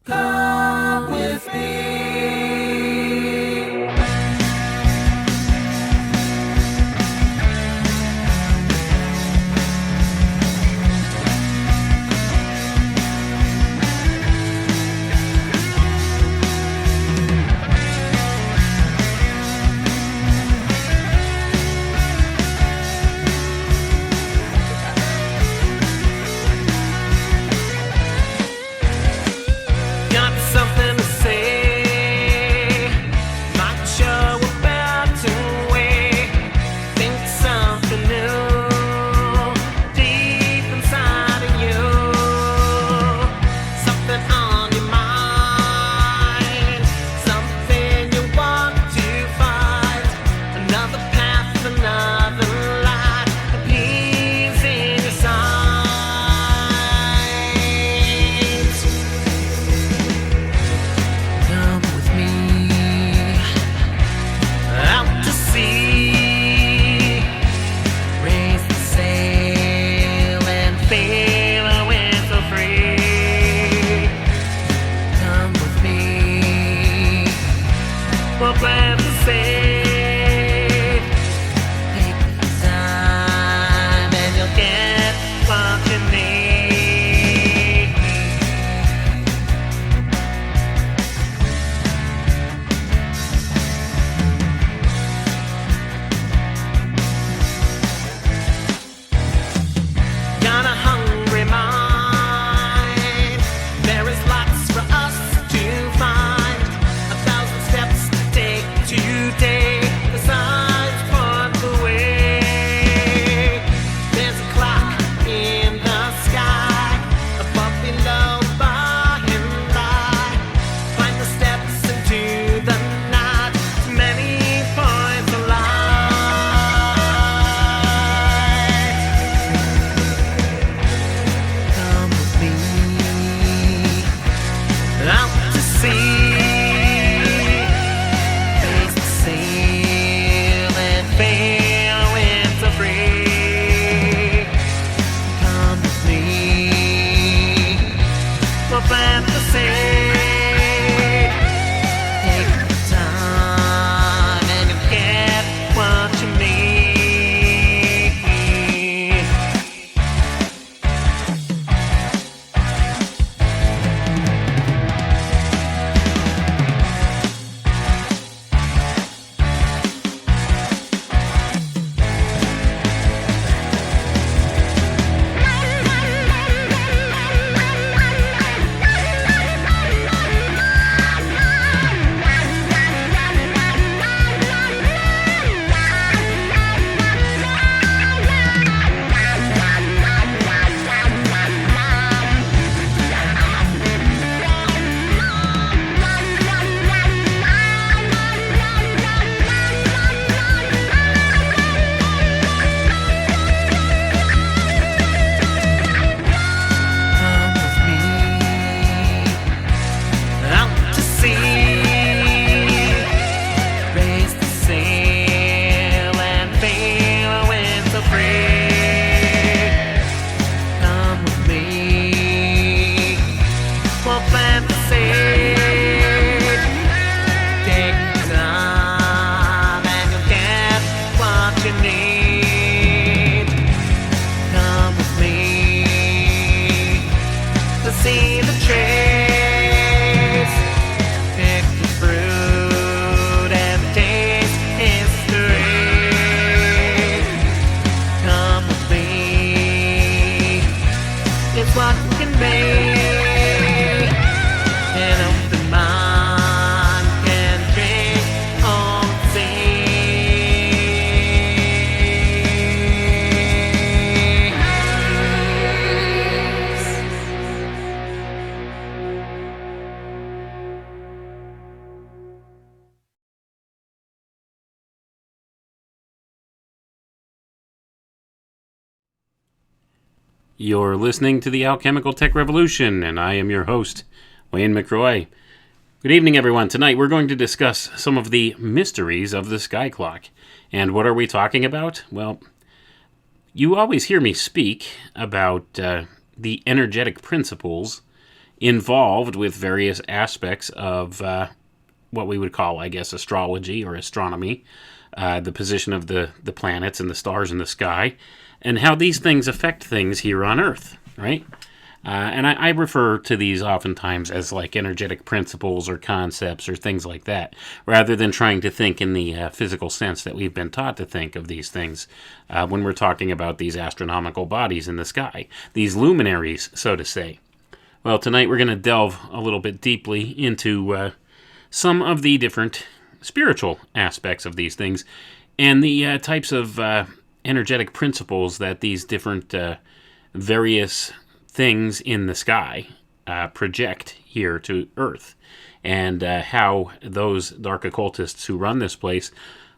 Come with me. You're listening to the Alchemical Tech Revolution, and I am your host, Wayne McRoy. Good evening, everyone. Tonight we're going to discuss some of the mysteries of the Skyclock. And what are we talking about? Well, you always hear me speak about the energetic principles involved with various aspects of what we would call, I guess, astrology or astronomy, the position of the planets and the stars in the sky, and how these things affect things here on Earth, right? And I refer to these oftentimes as like energetic principles or concepts or things like that, rather than trying to think in the physical sense that we've been taught to think of these things when we're talking about these astronomical bodies in the sky, these luminaries, so to say. Well, tonight we're going to delve a little bit deeply into some of the different spiritual aspects of these things and the types of energetic principles that these different various things in the sky project here to Earth, and how those dark occultists who run this place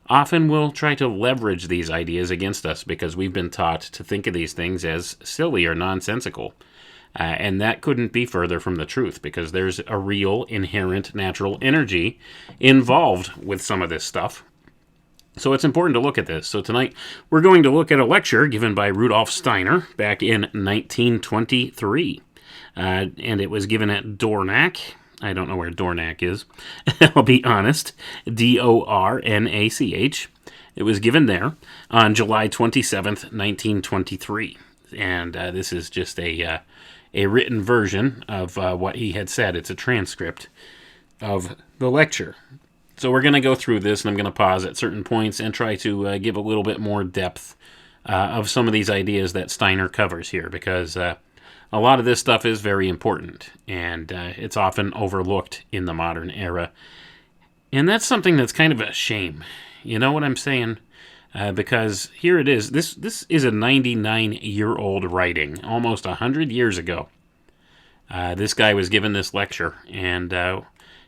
often will try to leverage these ideas against us because we've been taught to think of these things as silly or nonsensical. And that couldn't be further from the truth, because there's a real inherent natural energy involved with some of this stuff. So it's important to look at this. So tonight we're going to look at a lecture given by Rudolf Steiner back in 1923. And it was given at Dornach. I don't know where Dornach is. I'll be honest. Dornach. It was given there on July 27th, 1923. And this is just a written version of what he had said. It's a transcript of the lecture. So we're going to go through this, and I'm going to pause at certain points and try to give a little bit more depth of some of these ideas that Steiner covers here, because a lot of this stuff is very important, and it's often overlooked in the modern era. And that's something that's kind of a shame. You know what I'm saying? Because here it is. This is a 99-year-old writing, almost 100 years ago. This guy was given this lecture, and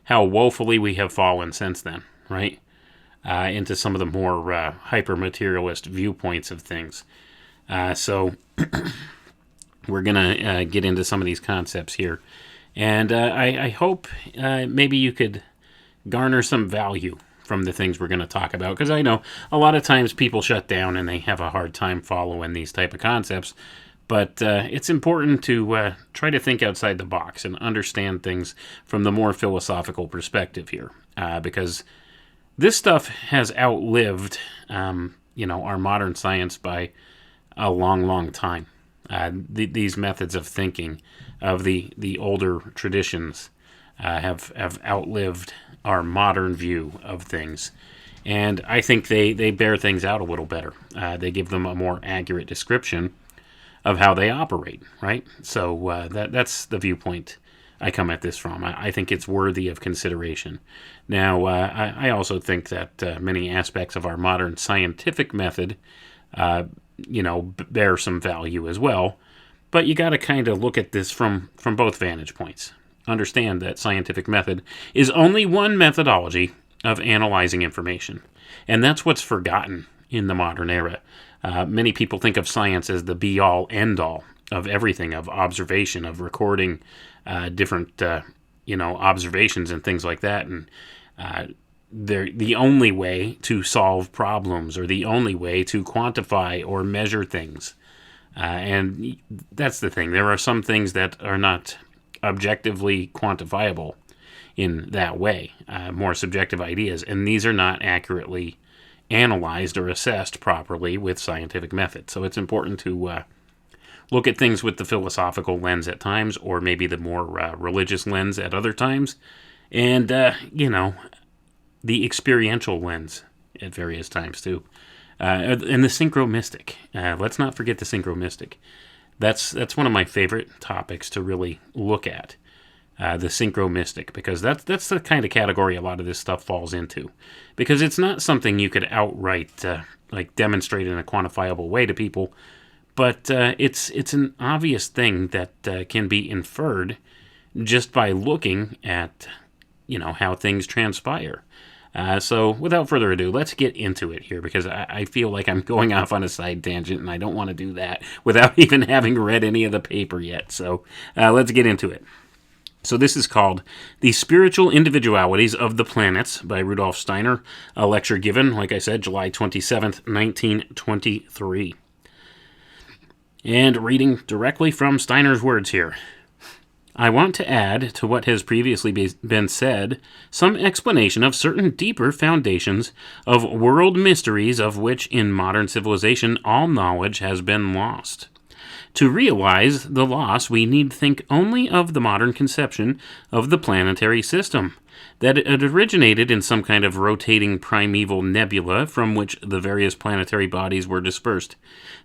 how woefully we have fallen since then, right? Into some of the more hyper-materialist viewpoints of things. So we're going to get into some of these concepts here. And I hope maybe you could garner some value from the things we're going to talk about, because I know a lot of times people shut down and they have a hard time following these type of concepts. But it's important to try to think outside the box and understand things from the more philosophical perspective here, because this stuff has outlived, our modern science by a long, long time. These methods of thinking of the older traditions have outlived our modern view of things. And I think they bear things out a little better. They give them a more accurate description of how they operate, right? So that's the viewpoint I come at this from. I think it's worthy of consideration. Now, I also think that many aspects of our modern scientific method, bear some value as well. But you got to kind of look at this from both vantage points. Understand that scientific method is only one methodology of analyzing information. And that's what's forgotten in the modern era. Many people think of science as the be-all, end-all of everything, of observation, of recording different, observations and things like that. And they're the only way to solve problems, or the only way to quantify or measure things. And that's the thing. There are some things that are not objectively quantifiable in that way, more subjective ideas, and these are not accurately analyzed or assessed properly with scientific method. So it's important to look at things with the philosophical lens at times, or maybe the more religious lens at other times, and the experiential lens at various times too, and the synchromystic. Let's not forget the synchromystic. That's one of my favorite topics to really look at. The synchromystic, because that's the kind of category a lot of this stuff falls into, because it's not something you could outright demonstrate in a quantifiable way to people, but it's an obvious thing that can be inferred just by looking at how things transpire. So without further ado, let's get into it here, because I feel like I'm going off on a side tangent, and I don't want to do that without even having read any of the paper yet. So let's get into it. So this is called The Spiritual Individualities of the Planets by Rudolf Steiner, a lecture given, like I said, July 27th, 1923. And reading directly from Steiner's words here. I want to add to what has previously been said some explanation of certain deeper foundations of world mysteries of which in modern civilization all knowledge has been lost. To realize the loss, we need think only of the modern conception of the planetary system, that it originated in some kind of rotating primeval nebula from which the various planetary bodies were dispersed.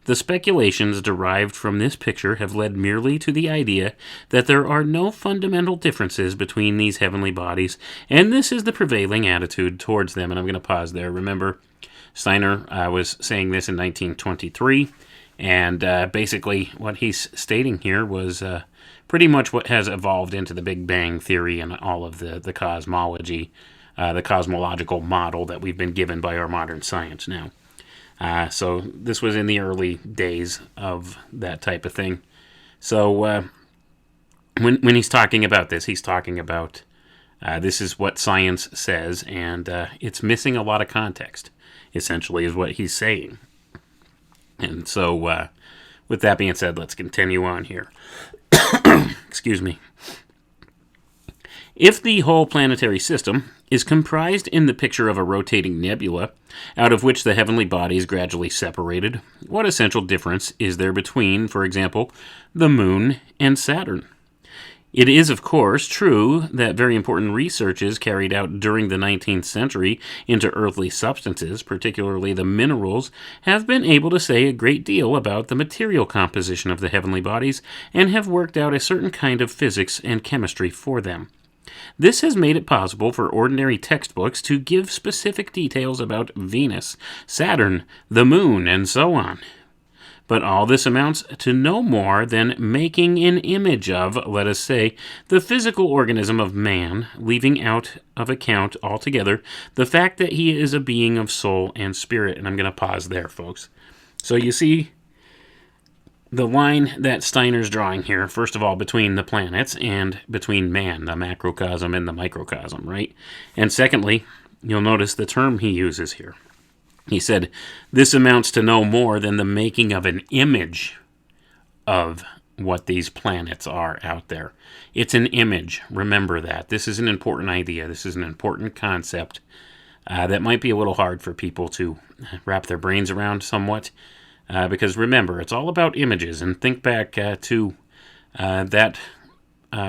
The speculations derived from this picture have led merely to the idea that there are no fundamental differences between these heavenly bodies, and this is the prevailing attitude towards them. And I'm going to pause there. Remember, Steiner was saying this in 1923. And basically what he's stating here was pretty much what has evolved into the Big Bang Theory and all of the cosmology, the cosmological model that we've been given by our modern science now. So this was in the early days of that type of thing. So when he's talking about this, he's talking about this is what science says, and it's missing a lot of context, essentially, is what he's saying. And so, with that being said, let's continue on here. Excuse me. If the whole planetary system is comprised in the picture of a rotating nebula, out of which the heavenly bodies gradually separated, what essential difference is there between, for example, the Moon and Saturn? It is, of course, true that very important researches carried out during the 19th century into earthly substances, particularly the minerals, have been able to say a great deal about the material composition of the heavenly bodies and have worked out a certain kind of physics and chemistry for them. This has made it possible for ordinary textbooks to give specific details about Venus, Saturn, the Moon, and so on. But all this amounts to no more than making an image of, let us say, the physical organism of man, leaving out of account altogether the fact that he is a being of soul and spirit. And I'm going to pause there, folks. So you see the line that Steiner's drawing here, first of all, between the planets and between man, the macrocosm and the microcosm, right? And secondly, you'll notice the term he uses here. He said, this amounts to no more than the making of an image of what these planets are out there. It's an image. Remember that. This is an important idea. This is an important concept that might be a little hard for people to wrap their brains around somewhat. Because remember, it's all about images. And think back to that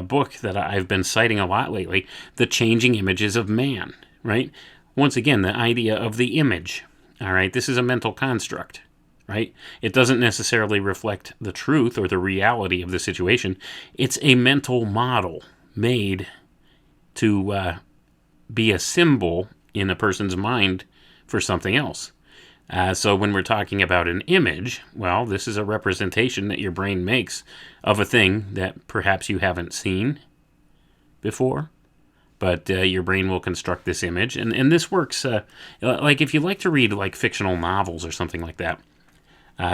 book that I've been citing a lot lately, The Changing Images of Man, right? Once again, the idea of the image. All right, this is a mental construct, right? It doesn't necessarily reflect the truth or the reality of the situation. It's a mental model made to be a symbol in a person's mind for something else. So when we're talking about an image, well, this is a representation that your brain makes of a thing that perhaps you haven't seen before. But your brain will construct this image. And this works, like if you like to read like fictional novels or something like that,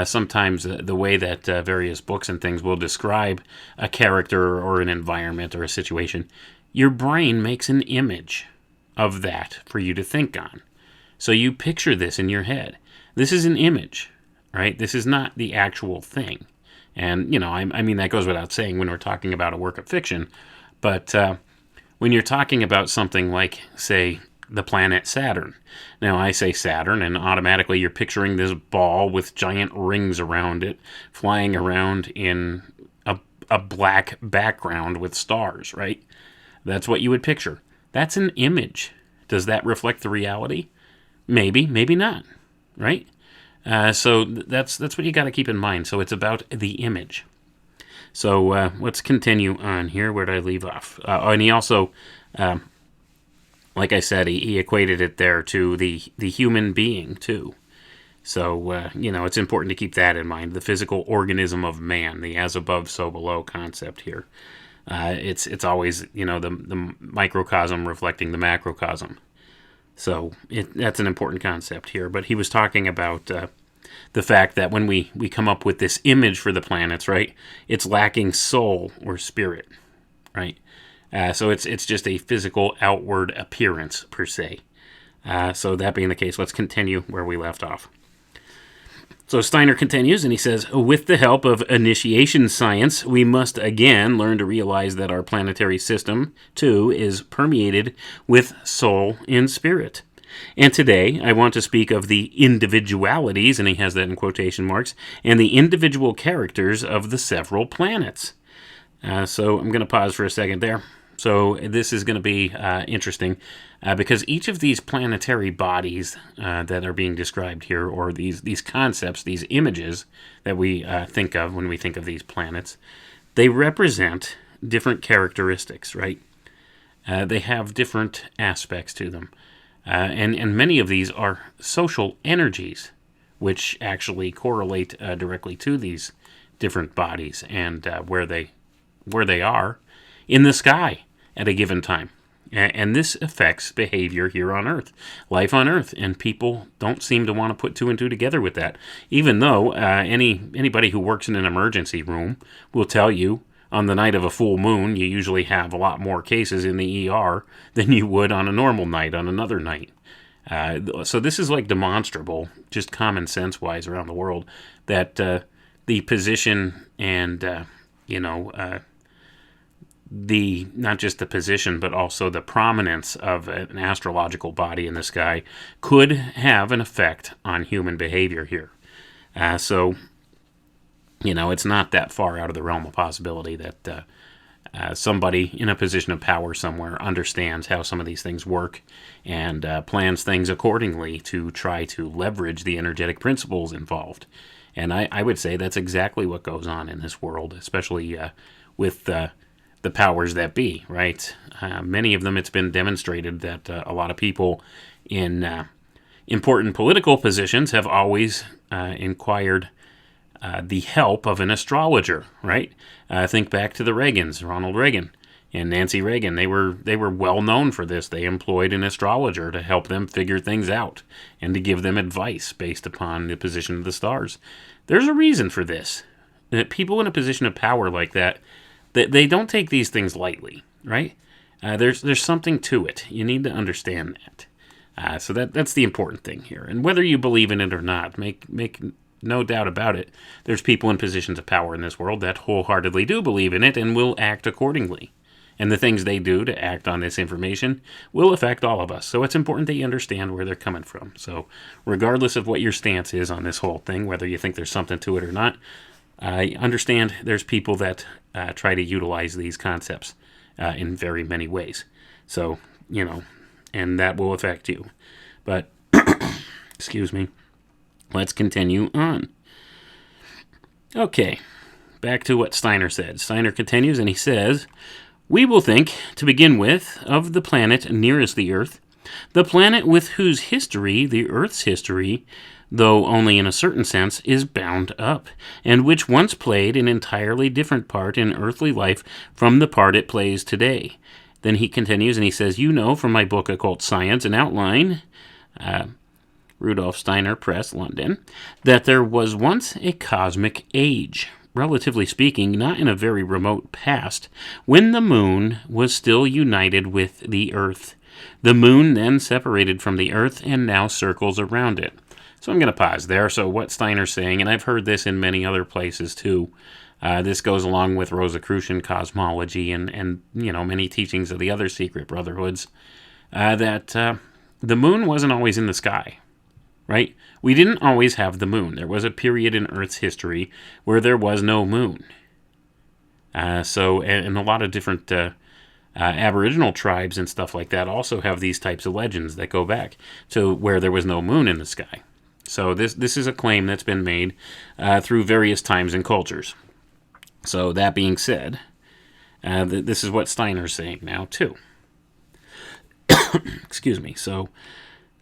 sometimes the way that various books and things will describe a character or an environment or a situation, your brain makes an image of that for you to think on. So you picture this in your head. This is an image, right? This is not the actual thing. And, you know, I mean, that goes without saying when we're talking about a work of fiction. But when you're talking about something like, say, the planet Saturn. Now, I say Saturn, and automatically you're picturing this ball with giant rings around it, flying around in a black background with stars, right? That's what you would picture. That's an image. Does that reflect the reality? Maybe, maybe not, right? So that's what you got to keep in mind. So it's about the image. So let's continue on here. Where did I leave off? And he also, like I said, he equated it there to the human being, too. So, you know, it's important to keep that in mind. The physical organism of man, the as above, so below concept here. It's always, you know, the microcosm reflecting the macrocosm. So that's an important concept here. But he was talking about the fact that when we come up with this image for the planets, right, it's lacking soul or spirit, right? So it's just a physical outward appearance per se. So that being the case, let's continue where we left off. So Steiner continues, and he says, with the help of initiation science, we must again learn to realize that our planetary system, too, is permeated with soul and spirit. And today, I want to speak of the individualities, and he has that in quotation marks, and the individual characters of the several planets. So I'm going to pause for a second there. So this is going to be interesting because each of these planetary bodies that are being described here, or these concepts, these images that we think of when we think of these planets, they represent different characteristics, right? They have different aspects to them. And many of these are social energies, which actually correlate directly to these different bodies and where they are in the sky at a given time. And this affects behavior here on Earth, life on Earth, and people don't seem to want to put two and two together with that, even though anybody who works in an emergency room will tell you on the night of a full moon, you usually have a lot more cases in the ER than you would on a normal night, on another night. So this is like demonstrable, just common sense-wise around the world, that the position and, not just the position, but also the prominence of an astrological body in the sky could have an effect on human behavior here. So it's not that far out of the realm of possibility that somebody in a position of power somewhere understands how some of these things work and plans things accordingly to try to leverage the energetic principles involved. And I would say that's exactly what goes on in this world, especially with the powers that be, right? Many of them, it's been demonstrated that a lot of people in important political positions have always inquired the help of an astrologer, right? Think back to the Reagans, Ronald Reagan and Nancy Reagan. They were well known for this. They employed an astrologer to help them figure things out and to give them advice based upon the position of the stars. There's a reason for this. People in a position of power like that, they don't take these things lightly, right? There's something to it. You need to understand that. So that's the important thing here. And whether you believe in it or not, make no doubt about it, there's people in positions of power in this world that wholeheartedly do believe in it and will act accordingly. And the things they do to act on this information will affect all of us. So it's important that you understand where they're coming from. So regardless of what your stance is on this whole thing, whether you think there's something to it or not, I understand there's people that try to utilize these concepts in very many ways. So, and that will affect you. But, excuse me, let's continue on. Okay, back to what Steiner said. Steiner continues and he says, we will think, to begin with, of the planet nearest the Earth, the planet with whose history, the Earth's history, though only in a certain sense, is bound up, and which once played an entirely different part in earthly life from the part it plays today. Then he continues and he says, from my book Occult Science, an outline, Rudolf Steiner Press, London, that there was once a cosmic age, relatively speaking, not in a very remote past, when the moon was still united with the Earth. The moon then separated from the Earth and now circles around it. So I'm going to pause there. So what Steiner's saying, and I've heard this in many other places too, this goes along with Rosicrucian cosmology and many teachings of the other secret brotherhoods, that the moon wasn't always in the sky, right? We didn't always have the moon. There was a period in Earth's history where there was no moon. And a lot of different Aboriginal tribes and stuff like that also have these types of legends that go back to where there was no moon in the sky. So this is a claim that's been made through various times and cultures. So that being said, this is what Steiner's saying now too. Excuse me. So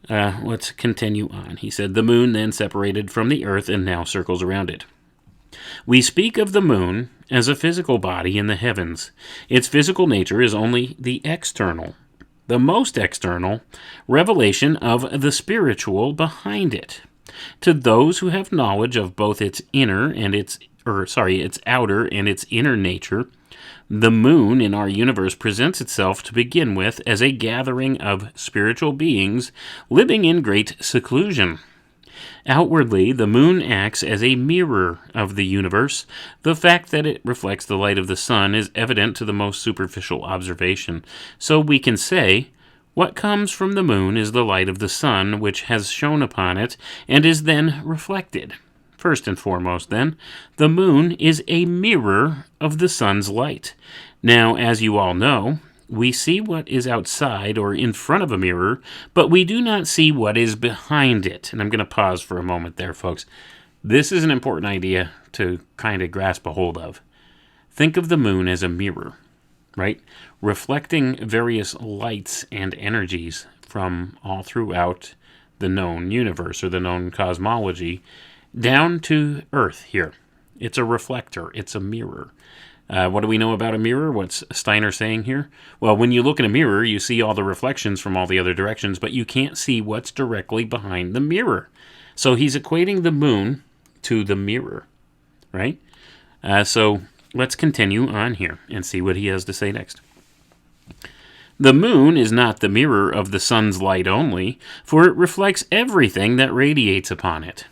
let's continue on. He said, the moon then separated from the Earth and now circles around it. We speak of the moon as a physical body in the heavens. Its physical nature is only the external, the most external revelation of the spiritual behind it. To those who have knowledge of both its outer and its inner nature, the moon in our universe presents itself to begin with as a gathering of spiritual beings living in great seclusion. Outwardly, the moon acts as a mirror of the universe. The fact that it reflects the light of the sun is evident to the most superficial observation. So we can say, what comes from the moon is the light of the sun, which has shone upon it, and is then reflected. First and foremost, then, the moon is a mirror of the sun's light. Now, as you all know, we see what is outside or in front of a mirror, but we do not see what is behind it. And I'm going to pause for a moment there, folks. This is an important idea to kind of grasp a hold of. Think of the moon as a mirror, right? Reflecting various lights and energies from all throughout the known universe or the known cosmology down to Earth here. It's a reflector. It's a mirror. What do we know about a mirror? What's Steiner saying here? Well, when you look in a mirror, you see all the reflections from all the other directions, but you can't see what's directly behind the mirror. So he's equating the moon to the mirror, right? So let's continue on here and see what he has to say next. The moon is not the mirror of the sun's light only, for it reflects everything that radiates upon it.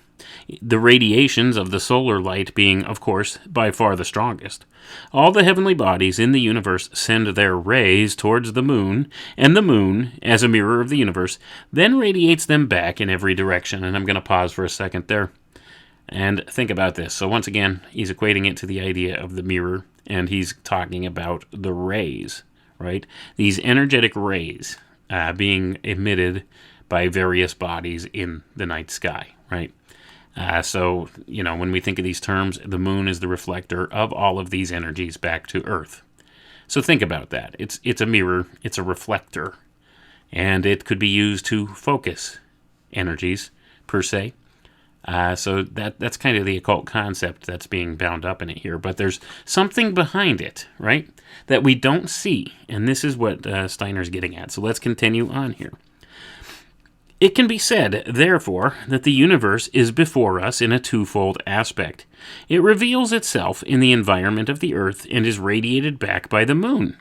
The radiations of the solar light being, of course, by far the strongest. All the heavenly bodies in the universe send their rays towards the moon, and the moon, as a mirror of the universe, then radiates them back in every direction. And I'm going to pause for a second there and think about this. So once again, he's equating it to the idea of the mirror, and he's talking about the rays, right? These energetic rays being emitted by various bodies in the night sky, right? So, when we think of these terms, the moon is the reflector of all of these energies back to Earth. So think about that. It's a mirror, it's a reflector, and it could be used to focus energies, per se. So that's kind of the occult concept that's being bound up in it here. But there's something behind it, right, that we don't see, and this is what Steiner's getting at. So let's continue on here. It can be said, therefore, that the universe is before us in a twofold aspect. It reveals itself in the environment of the Earth and is radiated back by the moon.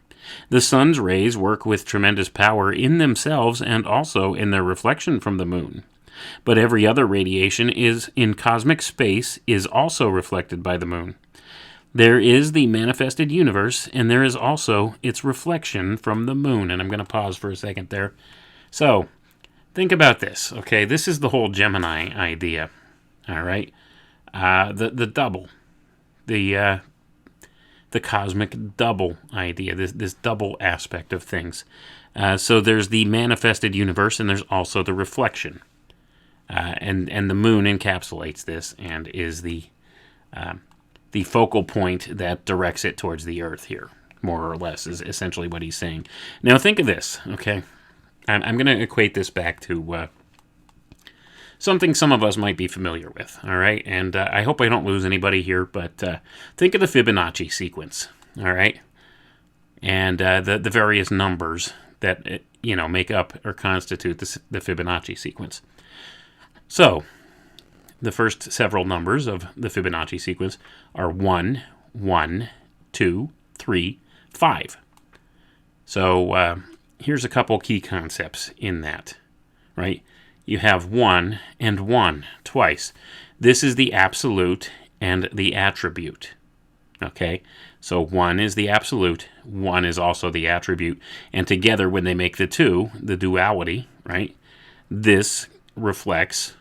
The sun's rays work with tremendous power in themselves and also in their reflection from the moon. But every other radiation in cosmic space is also reflected by the moon. There is the manifested universe, and there is also its reflection from the moon. And I'm going to pause for a second there. So, think about this, okay? This is the whole Gemini idea, all right? The double, the cosmic double idea, this double aspect of things. So there's the manifested universe, and there's also the reflection. And the moon encapsulates this and is the focal point that directs it towards the Earth here, more or less, is essentially what he's saying. Now think of this, okay? I'm going to equate this back to something some of us might be familiar with, all right? And I hope I don't lose anybody here, but think of the Fibonacci sequence, all right? And the various numbers that, make up or constitute the Fibonacci sequence. So, the first several numbers of the Fibonacci sequence are 1, 1, 2, 3, 5. So, here's a couple key concepts in that, right? You have 1 and 1 twice. This is the absolute and the attribute, okay? So 1 is the absolute, 1 is also the attribute, and together when they make the two, the duality, right? This reflects,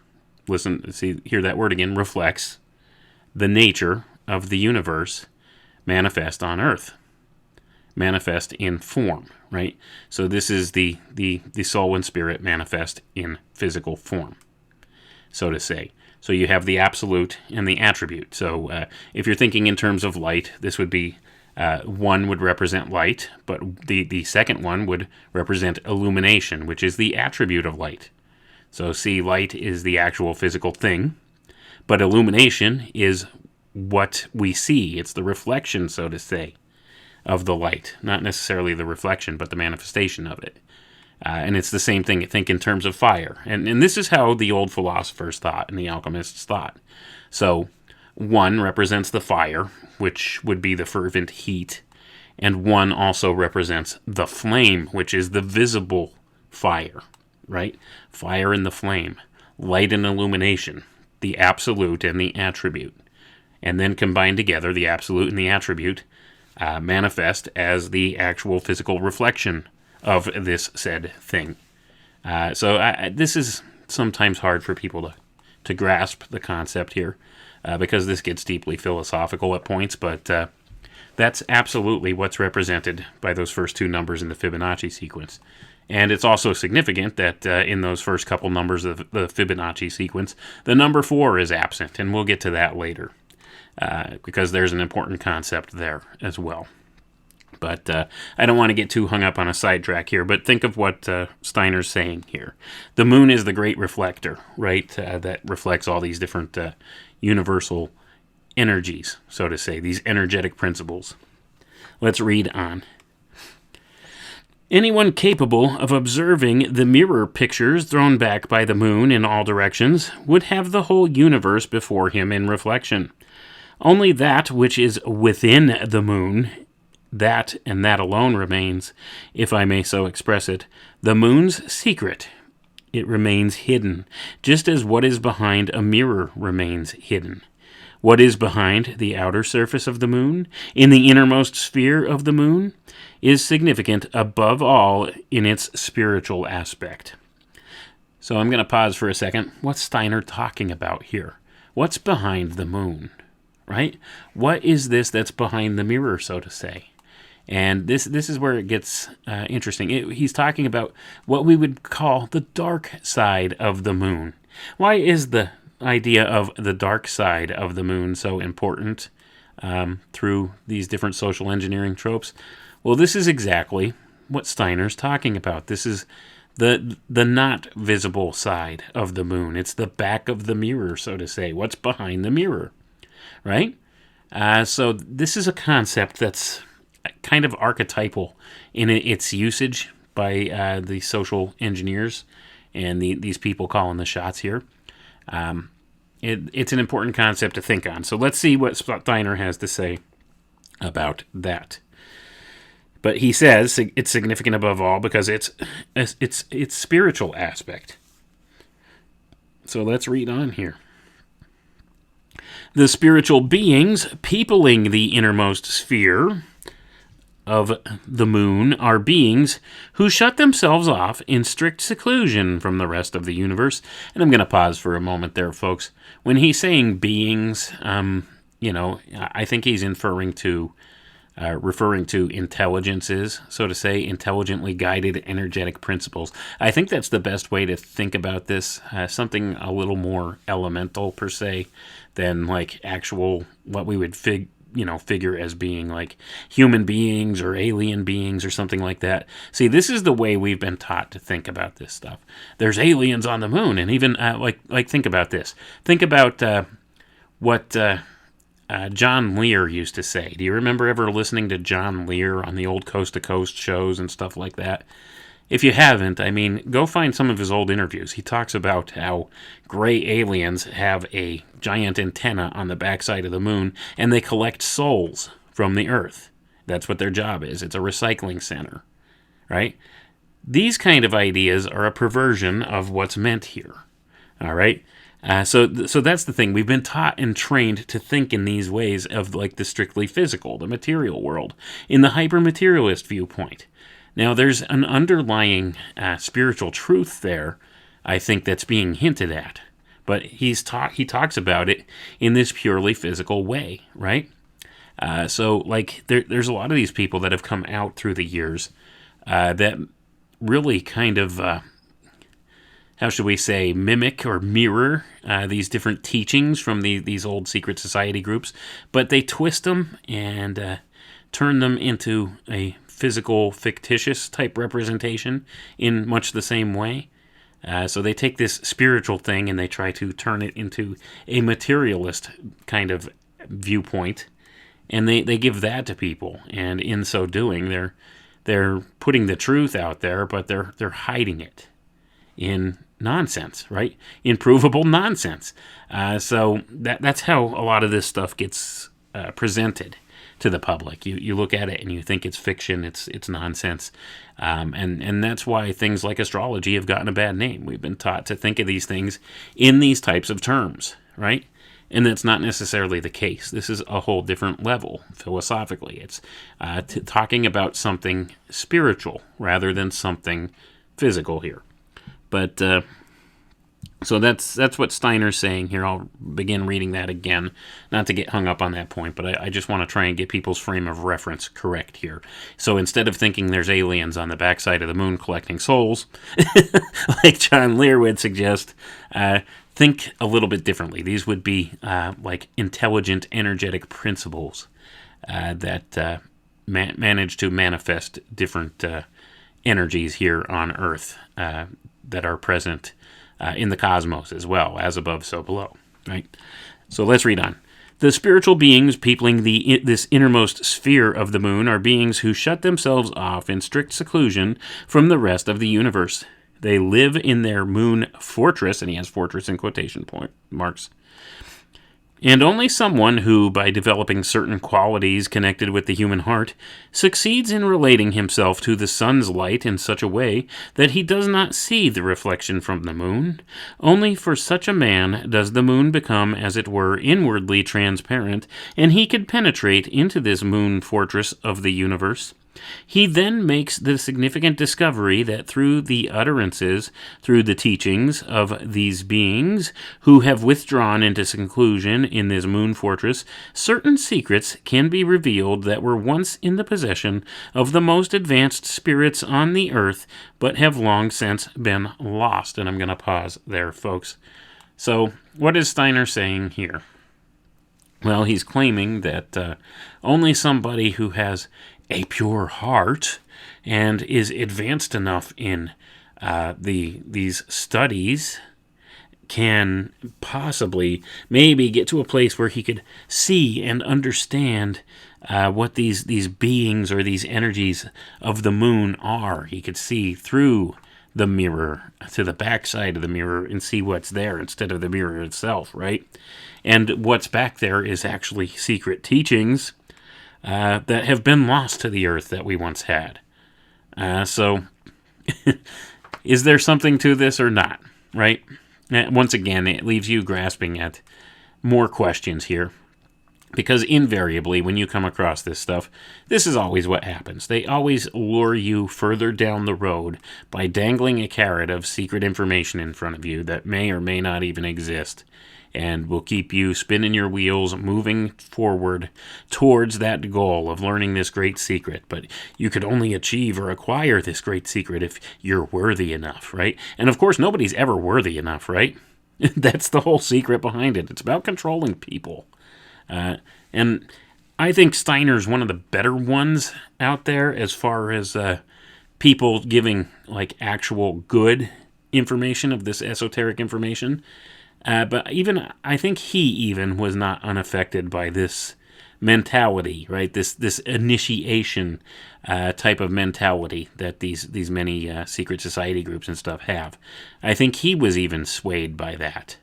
hear that word again, reflects the nature of the universe manifest on Earth. Manifest in form, right? So this is the soul and spirit manifest in physical form, so to say. So you have the absolute and the attribute. So if you're thinking in terms of light, this would be 1 would represent light, but the second one would represent illumination, which is the attribute of light. So see, light is the actual physical thing, but illumination is what we see. It's the reflection, so to say, of the light. Not necessarily the reflection, but the manifestation of it. And it's the same thing, think in terms of fire. And this is how the old philosophers thought and the alchemists thought. So 1 represents the fire, which would be the fervent heat. And 1 also represents the flame, which is the visible fire, right? Fire in the flame. light and illumination, the absolute and the attribute. And then combined together, the absolute and the attribute manifest as the actual physical reflection of this said thing. This is sometimes hard for people to grasp the concept here because this gets deeply philosophical at points, but that's absolutely what's represented by those first two numbers in the Fibonacci sequence. And it's also significant that in those first couple numbers of the Fibonacci sequence, the number 4 is absent, and we'll get to that later because there's an important concept there as well. But I don't want to get too hung up on a sidetrack here, but think of what Steiner's saying here. The moon is the great reflector, right, that reflects all these different universal energies, so to say, these energetic principles. Let's read on. Anyone capable of observing the mirror pictures thrown back by the moon in all directions would have the whole universe before him in reflection. Only that which is within the moon, that and that alone remains, if I may so express it, the moon's secret. It remains hidden, just as what is behind a mirror remains hidden. What is behind the outer surface of the moon, in the innermost sphere of the moon, is significant above all in its spiritual aspect. So I'm going to pause for a second. What's Steiner talking about here? What's behind the moon, right? What is this that's behind the mirror, so to say? And this is where it gets interesting. He's talking about what we would call the dark side of the moon. Why is the idea of the dark side of the moon so important through these different social engineering tropes? Well, this is exactly what Steiner's talking about. This is the not visible side of the moon. It's the back of the mirror, so to say. What's behind the mirror, right? So this is a concept that's kind of archetypal in its usage by the social engineers and these people calling the shots here. It's an important concept to think on. So let's see what Steiner has to say about that. But he says it's significant above all because it's spiritual aspect. So let's read on here. The spiritual beings peopling the innermost sphere of the moon are beings who shut themselves off in strict seclusion from the rest of the universe. And I'm going to pause for a moment there, folks. When he's saying beings, I think he's referring to intelligences, so to say, intelligently guided energetic principles. I think that's the best way to think about this, something a little more elemental per se than like actual what we would figure as being like human beings or alien beings or something like that. See, this is the way we've been taught to think about this stuff. There's aliens on the moon, and even think about this. Think about what John Lear used to say. Do you remember ever listening to John Lear on the old Coast to Coast shows and stuff like that? If you haven't, go find some of his old interviews. He talks about how gray aliens have a giant antenna on the backside of the moon, and they collect souls from the Earth. That's what their job is. It's a recycling center, right? These kind of ideas are a perversion of what's meant here, all right? So that's the thing. We've been taught and trained to think in these ways of like the strictly physical, the material world, in the hyper-materialist viewpoint. Now, there's an underlying spiritual truth there, I think, that's being hinted at. But he talks about it in this purely physical way, right? There's a lot of these people that have come out through the years that really kind of, how should we say, mimic or mirror these different teachings from these old secret society groups. But they twist them and turn them into a physical, fictitious type representation in much the same way. So they take this spiritual thing and they try to turn it into a materialist kind of viewpoint, and they give that to people. And in so doing, they're putting the truth out there, but they're hiding it in nonsense, right? Improvable nonsense. So that's how a lot of this stuff gets presented to the public. You look at it and you think it's fiction, it's nonsense. And that's why things like astrology have gotten a bad name. We've been taught to think of these things in these types of terms, right? And that's not necessarily the case. This is a whole different level philosophically. It's talking about something spiritual rather than something physical here. But so that's what Steiner's saying here. I'll begin reading that again, not to get hung up on that point, but I just want to try and get people's frame of reference correct here. So instead of thinking there's aliens on the backside of the moon collecting souls, like John Lear would suggest, think a little bit differently. These would be like intelligent, energetic principles that manage to manifest different energies here on Earth that are present in the cosmos as well, as above, so below, right? So let's read on. The spiritual beings peopling this innermost sphere of the moon are beings who shut themselves off in strict seclusion from the rest of the universe. They live in their moon fortress, and he has fortress in quotation marks. And only someone who, by developing certain qualities connected with the human heart, succeeds in relating himself to the sun's light in such a way that he does not see the reflection from the moon, only for such a man does the moon become, as it were, inwardly transparent, and he can penetrate into this moon fortress of the universe. He then makes the significant discovery that through the utterances, through the teachings of these beings who have withdrawn into seclusion in this moon fortress, certain secrets can be revealed that were once in the possession of the most advanced spirits on the earth, but have long since been lost. And I'm going to pause there, folks. So, what is Steiner saying here? Well, he's claiming that only somebody who has a pure heart and is advanced enough in these studies can possibly maybe get to a place where he could see and understand what these beings or these energies of the moon are. He could see through the mirror to the backside of the mirror and see what's there instead of the mirror itself, right? And what's back there is actually secret teachings that have been lost to the earth that we once had. So, is there something to this or not, right? Once again, it leaves you grasping at more questions here. Because invariably, when you come across this stuff, this is always what happens. They always lure you further down the road by dangling a carrot of secret information in front of you that may or may not even exist, and will keep you spinning your wheels, moving forward towards that goal of learning this great secret. But you could only achieve or acquire this great secret if you're worthy enough, right? And of course, nobody's ever worthy enough, right? That's the whole secret behind it. It's about controlling people. And I think Steiner's one of the better ones out there as far as people giving like actual good information of this esoteric information. But even I think he even was not unaffected by this mentality, right? This initiation type of mentality that these many secret society groups and stuff have. I think he was even swayed by that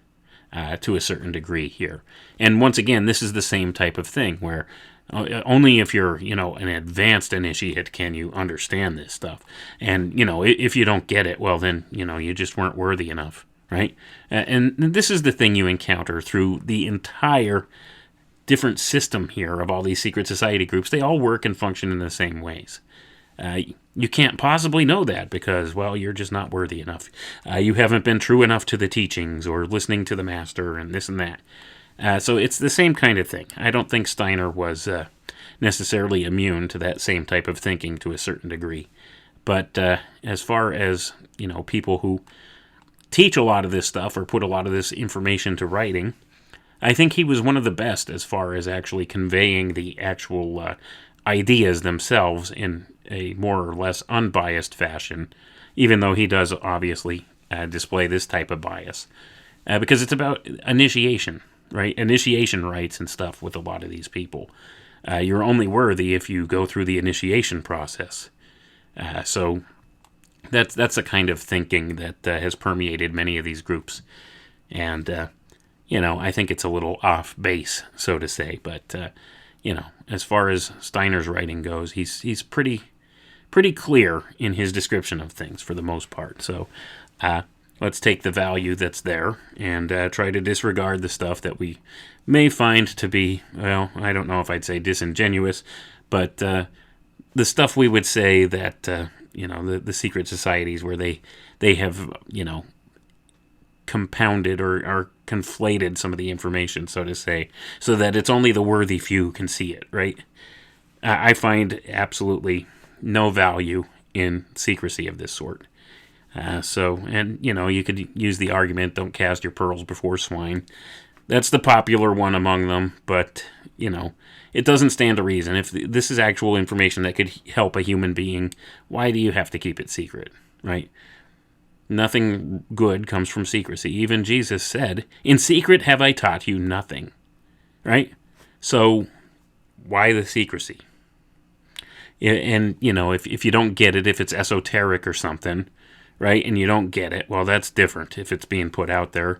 to a certain degree here. And once again, this is the same type of thing where only if you're, an advanced initiate can you understand this stuff. And, if you don't get it, well, then, you just weren't worthy enough. Right? And this is the thing you encounter through the entire different system here of all these secret society groups. They all work and function in the same ways. You can't possibly know that because, well, you're just not worthy enough. You haven't been true enough to the teachings or listening to the master and this and that. So it's the same kind of thing. I don't think Steiner was necessarily immune to that same type of thinking to a certain degree. But as far as, people who teach a lot of this stuff or put a lot of this information to writing, I think he was one of the best as far as actually conveying the actual ideas themselves in a more or less unbiased fashion, even though he does obviously display this type of bias. Because it's about initiation, right? Initiation rites and stuff with a lot of these people. You're only worthy if you go through the initiation process. So that's the kind of thinking that has permeated many of these groups. And, I think it's a little off base, so to say. But, as far as Steiner's writing goes, he's pretty clear in his description of things for the most part. So let's take the value that's there and try to disregard the stuff that we may find to be, well, I don't know if I'd say disingenuous, but the stuff we would say that, the secret societies where they have, compounded or conflated some of the information, so to say, so that it's only the worthy few can see it, right? I find absolutely no value in secrecy of this sort. You could use the argument, don't cast your pearls before swine. That's the popular one among them, but, it doesn't stand to reason. If this is actual information that could help a human being, why do you have to keep it secret, right? Nothing good comes from secrecy. Even Jesus said, "In secret have I taught you nothing," right? So, why the secrecy? And, if you don't get it, if it's esoteric or something, right, and you don't get it, well, that's different if it's being put out there,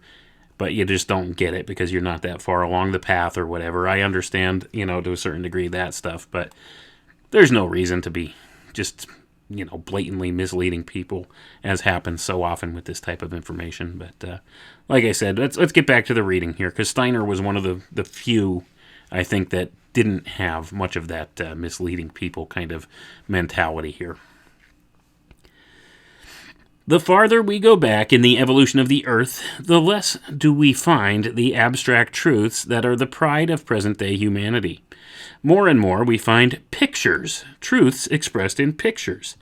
but you just don't get it because you're not that far along the path or whatever. I understand, to a certain degree, that stuff, but there's no reason to be just, blatantly misleading people, as happens so often with this type of information. But like I said, let's get back to the reading here, because Steiner was one of the few, I think, that didn't have much of that misleading people kind of mentality here. The farther we go back in the evolution of the Earth, the less do we find the abstract truths that are the pride of present-day humanity. More and more we find pictures, truths expressed in pictures.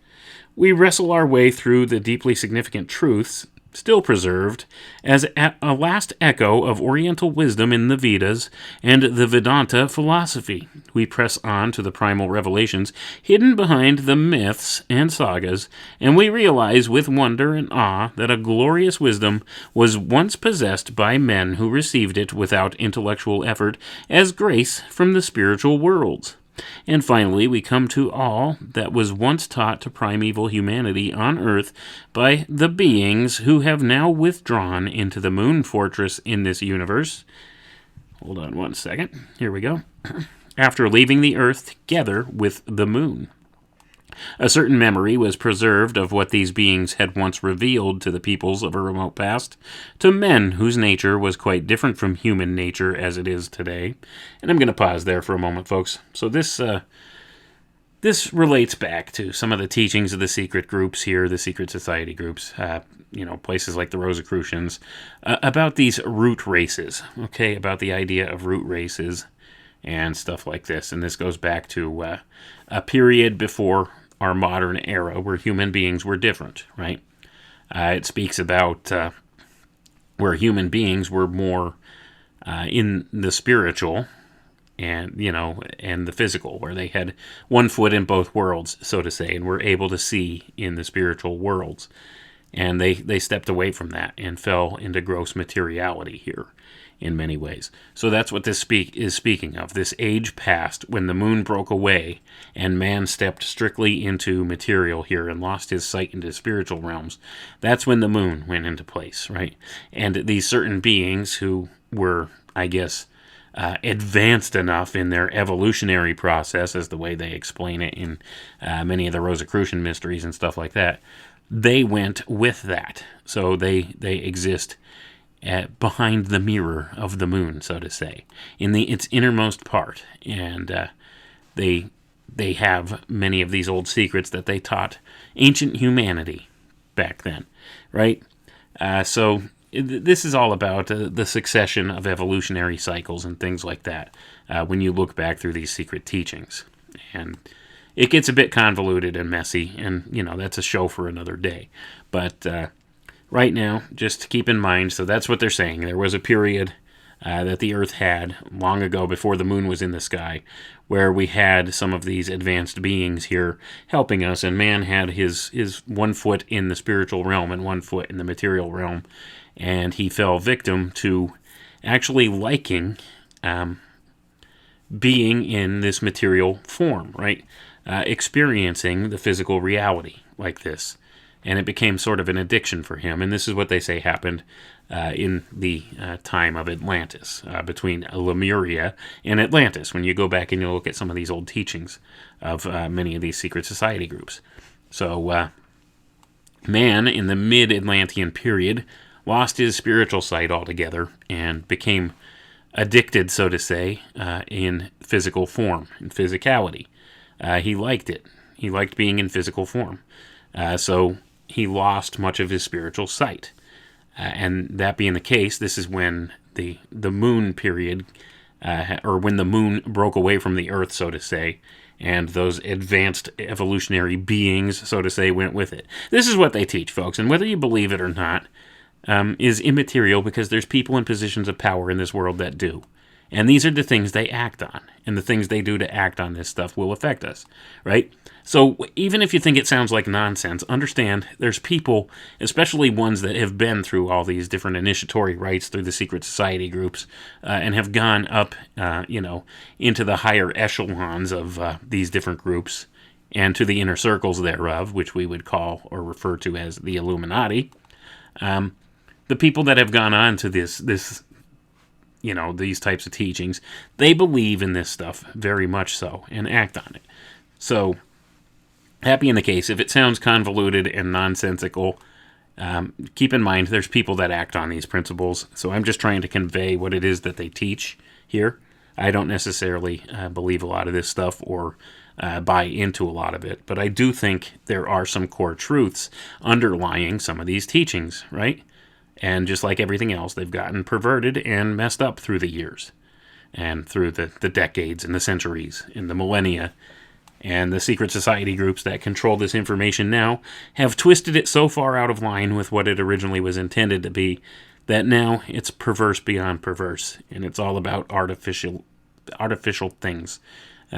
We wrestle our way through the deeply significant truths, still preserved, as a last echo of Oriental wisdom in the Vedas and the Vedanta philosophy. We press on to the primal revelations hidden behind the myths and sagas, and we realize with wonder and awe that a glorious wisdom was once possessed by men who received it without intellectual effort as grace from the spiritual worlds. And finally, we come to all that was once taught to primeval humanity on Earth by the beings who have now withdrawn into the moon fortress in this universe. Hold on one second. Here we go. After leaving the Earth together with the moon. A certain memory was preserved of what these beings had once revealed to the peoples of a remote past, to men whose nature was quite different from human nature as it is today. And I'm going to pause there for a moment, folks. So this relates back to some of the teachings of the secret groups here, the secret society groups, places like the Rosicrucians, about these root races, okay, about the idea of root races and stuff like this. And this goes back to a period before our modern era where human beings were different, right? It speaks about where human beings were more in the spiritual and the physical, where they had one foot in both worlds, so to say, and were able to see in the spiritual worlds. And they stepped away from that and fell into gross materiality here in many ways. So that's what this is speaking of, this age past when the moon broke away and man stepped strictly into material here and lost his sight into spiritual realms. That's when the moon went into place, right? And these certain beings who were, I guess, advanced enough in their evolutionary process, as the way they explain it in many of the Rosicrucian mysteries and stuff like that, they went with that. So they exist behind the mirror of the moon, so to say, in its innermost part, and they have many of these old secrets that they taught ancient humanity back then, right? So this is all about the succession of evolutionary cycles and things like that. When you look back through these secret teachings, and it gets a bit convoluted and messy, and that's a show for another day, but. Right now, just keep in mind, so that's what they're saying. There was a period that the Earth had long ago before the moon was in the sky, where we had some of these advanced beings here helping us, and man had his 1 foot in the spiritual realm and 1 foot in the material realm, and he fell victim to actually liking being in this material form, right? Experiencing the physical reality like this. and it became sort of an addiction for him. And this is what they say happened in the time of Atlantis, between Lemuria and Atlantis, when you go back and you look at some of these old teachings of many of these secret society groups. So man, in the mid-Atlantean period, lost his spiritual sight altogether and became addicted, so to say, in physical form, in physicality. He liked it. He liked being in physical form. So he lost much of his spiritual sight. And that being the case, this is when the moon period, or when the moon broke away from the earth, so to say, and those advanced evolutionary beings, so to say, went with it. This is what they teach, folks, and whether you believe it or not is immaterial, because there's people in positions of power in this world that do. And these are the things they act on, and the things they do to act on this stuff will affect us, right? So even if you think it sounds like nonsense, understand there's people, especially ones that have been through all these different initiatory rites through the secret society groups, and have gone up, into the higher echelons of these different groups, and to the inner circles thereof, which we would call or refer to as the Illuminati. The people that have gone on to this these types of teachings, they believe in this stuff very much so, and act on it. So, happy in the case, if it sounds convoluted and nonsensical, keep in mind there's people that act on these principles, so I'm just trying to convey what it is that they teach here. I don't necessarily believe a lot of this stuff or buy into a lot of it, but I do think there are some core truths underlying some of these teachings, right? And just like everything else, they've gotten perverted and messed up through the years, and through the decades and the centuries and the millennia. And the secret society groups that control this information now have twisted it so far out of line with what it originally was intended to be that now it's perverse beyond perverse, and it's all about artificial things,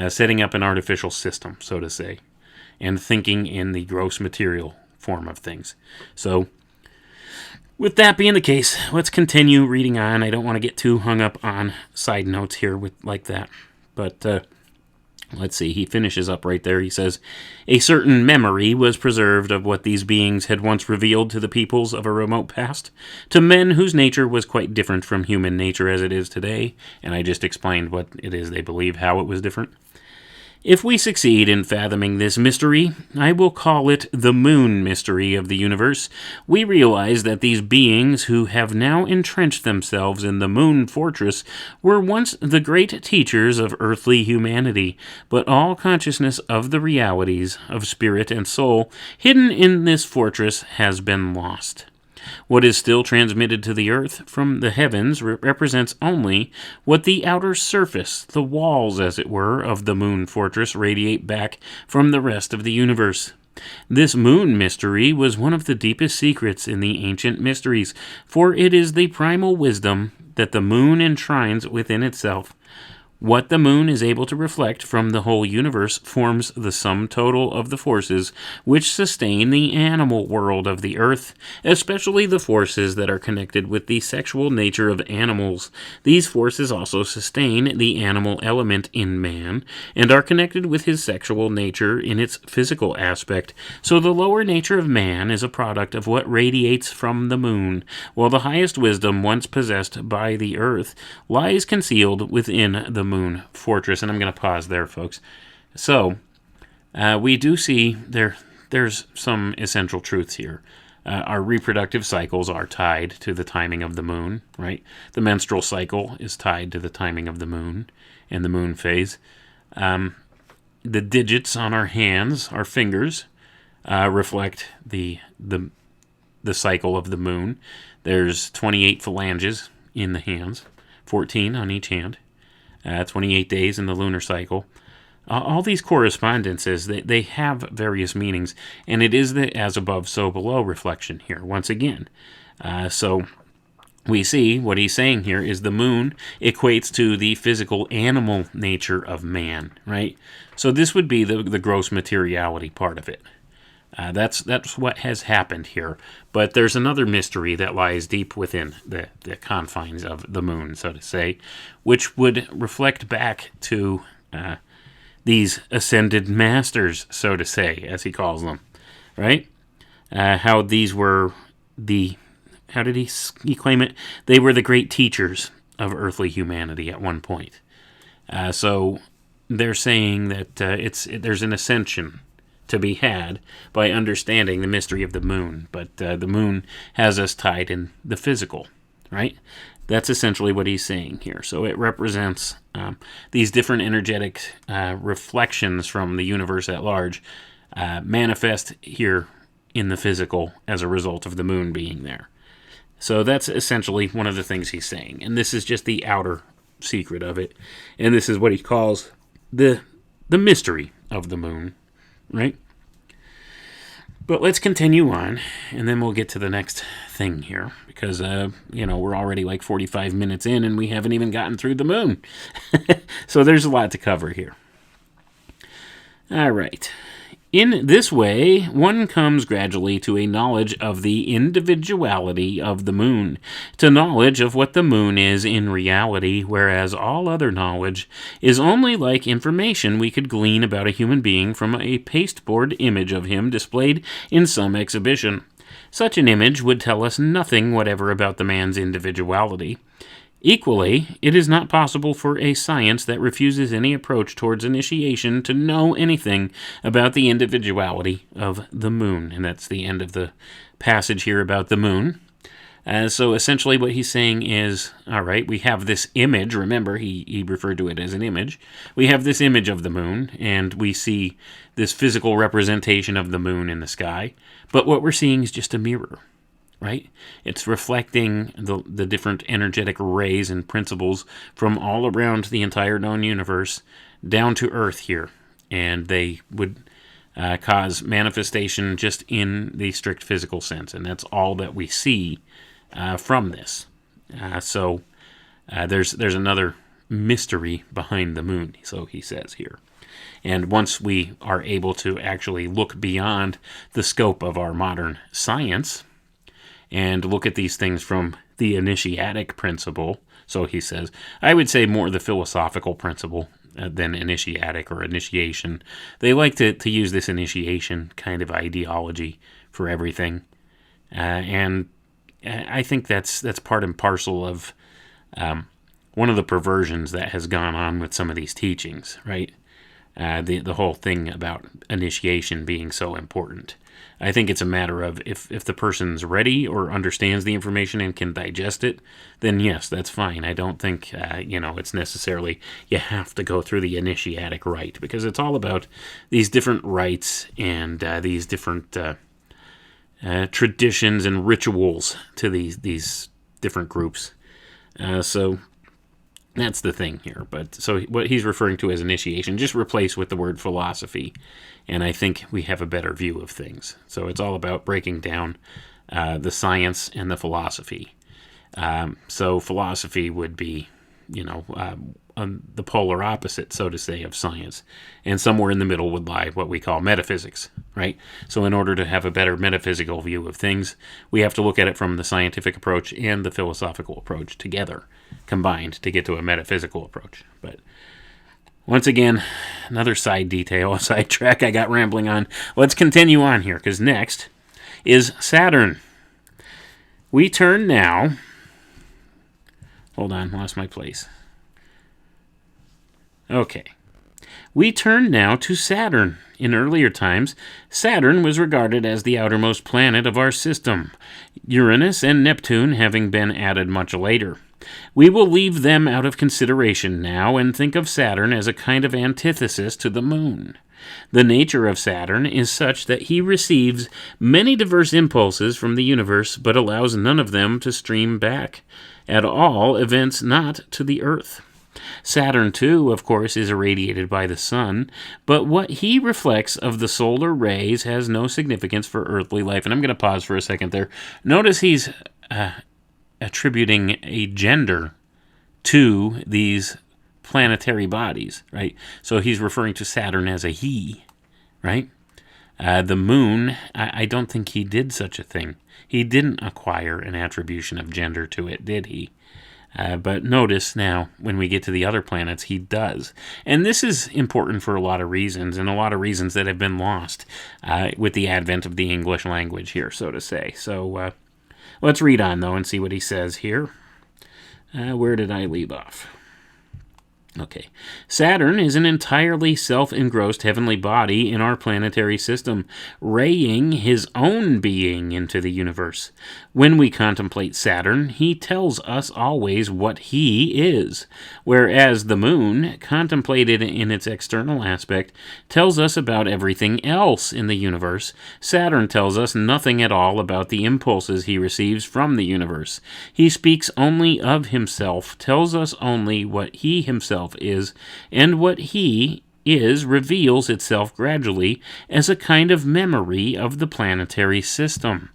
setting up an artificial system, so to say, and thinking in the gross material form of things. So, with that being the case, let's continue reading on. I don't want to get too hung up on side notes here like that. But let's see, he finishes up right there. He says, a certain memory was preserved of what these beings had once revealed to the peoples of a remote past, to men whose nature was quite different from human nature as it is today. And I just explained what it is they believe, how it was different. If we succeed in fathoming this mystery, I will call it the moon mystery of the universe. We realize that these beings who have now entrenched themselves in the moon fortress were once the great teachers of earthly humanity, but all consciousness of the realities of spirit and soul hidden in this fortress has been lost. What is still transmitted to the earth from the heavens represents only what the outer surface, the walls, as it were, of the moon fortress radiate back from the rest of the universe. This moon mystery was one of the deepest secrets in the ancient mysteries, for it is the primal wisdom that the moon enshrines within itself. What the moon is able to reflect from the whole universe forms the sum total of the forces which sustain the animal world of the earth, especially the forces that are connected with the sexual nature of animals. These forces also sustain the animal element in man, and are connected with his sexual nature in its physical aspect. So the lower nature of man is a product of what radiates from the moon, while the highest wisdom once possessed by the earth lies concealed within the moon fortress. And I'm going to pause there, folks. So we do see there's some essential truths here. Our reproductive cycles are tied to the timing of the moon, right? The menstrual cycle is tied to the timing of the moon and the moon phase. The digits on our hands, our fingers, reflect the cycle of the moon. There's 28 phalanges in the hands, 14 on each hand. 28 days in the lunar cycle. All these correspondences, they have various meanings, and it is the as above, so below reflection here, once again. So we see what he's saying here is the moon equates to the physical animal nature of man, right? So this would be the gross materiality part of it. That's what has happened here. But there's another mystery that lies deep within the confines of the moon, so to say, which would reflect back to these ascended masters, so to say, as he calls them, right? how these were how did he claim it? They were the great teachers of earthly humanity at one point. So they're saying that there's an ascension to be had by understanding the mystery of the moon, but the moon has us tied in the physical, right? That's essentially what he's saying here. So it represents these different energetic reflections from the universe at large manifest here in the physical as a result of the moon being there. So that's essentially one of the things he's saying. And this is just the outer secret of it. And this is what he calls the mystery of the moon, right? But let's continue on, and then we'll get to the next thing here, because, we're already like 45 minutes in, and we haven't even gotten through the moon. So there's a lot to cover here. All right. In this way, one comes gradually to a knowledge of the individuality of the moon, to knowledge of what the moon is in reality, whereas all other knowledge is only like information we could glean about a human being from a pasteboard image of him displayed in some exhibition. Such an image would tell us nothing whatever about the man's individuality. Equally, it is not possible for a science that refuses any approach towards initiation to know anything about the individuality of the moon. And that's the end of the passage here about the moon. So essentially what he's saying is, all right, we have this image. Remember, he referred to it as an image. We have this image of the moon, and we see this physical representation of the moon in the sky. But what we're seeing is just a mirror. Right? It's reflecting the different energetic rays and principles from all around the entire known universe down to Earth here. And they would cause manifestation just in the strict physical sense. And that's all that we see from this. So there's another mystery behind the moon, so he says here. And once we are able to actually look beyond the scope of our modern science and look at these things from the initiatic principle. So he says, I would say more the philosophical principle than initiatic or initiation. They like to use this initiation kind of ideology for everything. And I think that's part and parcel of one of the perversions that has gone on with some of these teachings, right? The whole thing about initiation being so important. I think it's a matter of if the person's ready or understands the information and can digest it, then yes, that's fine. I don't think, it's necessarily you have to go through the initiatic rite, because it's all about these different rites and these different traditions and rituals to these different groups. So that's the thing here. But so what he's referring to as initiation, just replace with the word philosophy, and I think we have a better view of things. So it's all about breaking down the science and the philosophy. So philosophy would be, the polar opposite, so to say, of science. And somewhere in the middle would lie what we call metaphysics, right? So in order to have a better metaphysical view of things, we have to look at it from the scientific approach and the philosophical approach together, combined, to get to a metaphysical approach. But once again, another side detail, a side track I got rambling on. Let's continue on here, because next is Saturn. We turn now... Hold on, lost my place. Okay. We turn now to Saturn. In earlier times, Saturn was regarded as the outermost planet of our system, Uranus and Neptune having been added much later. We will leave them out of consideration now and think of Saturn as a kind of antithesis to the Moon. The nature of Saturn is such that he receives many diverse impulses from the universe, but allows none of them to stream back, at all events not to the Earth. Saturn, too, of course, is irradiated by the Sun, but what he reflects of the solar rays has no significance for earthly life. And I'm going to pause for a second there. Notice he's attributing a gender to these planetary bodies, right? So he's referring to Saturn as a he, right? The Moon, I don't think he did such a thing. He didn't acquire an attribution of gender to it, did he? But notice now, when we get to the other planets, he does. And this is important for a lot of reasons, and a lot of reasons that have been lost with the advent of the English language here, so to say. So let's read on, though, and see what he says here. Where did I leave off? Okay. Saturn is an entirely self-engrossed heavenly body in our planetary system, raying his own being into the universe. When we contemplate Saturn, he tells us always what he is, whereas the moon, contemplated in its external aspect, tells us about everything else in the universe. Saturn tells us nothing at all about the impulses he receives from the universe. He speaks only of himself, tells us only what he himself is, and what he is reveals itself gradually as a kind of memory of the planetary system.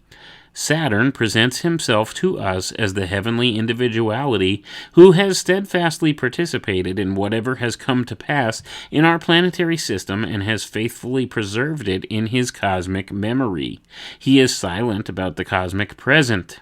Saturn presents himself to us as the heavenly individuality who has steadfastly participated in whatever has come to pass in our planetary system and has faithfully preserved it in his cosmic memory. He is silent about the cosmic present.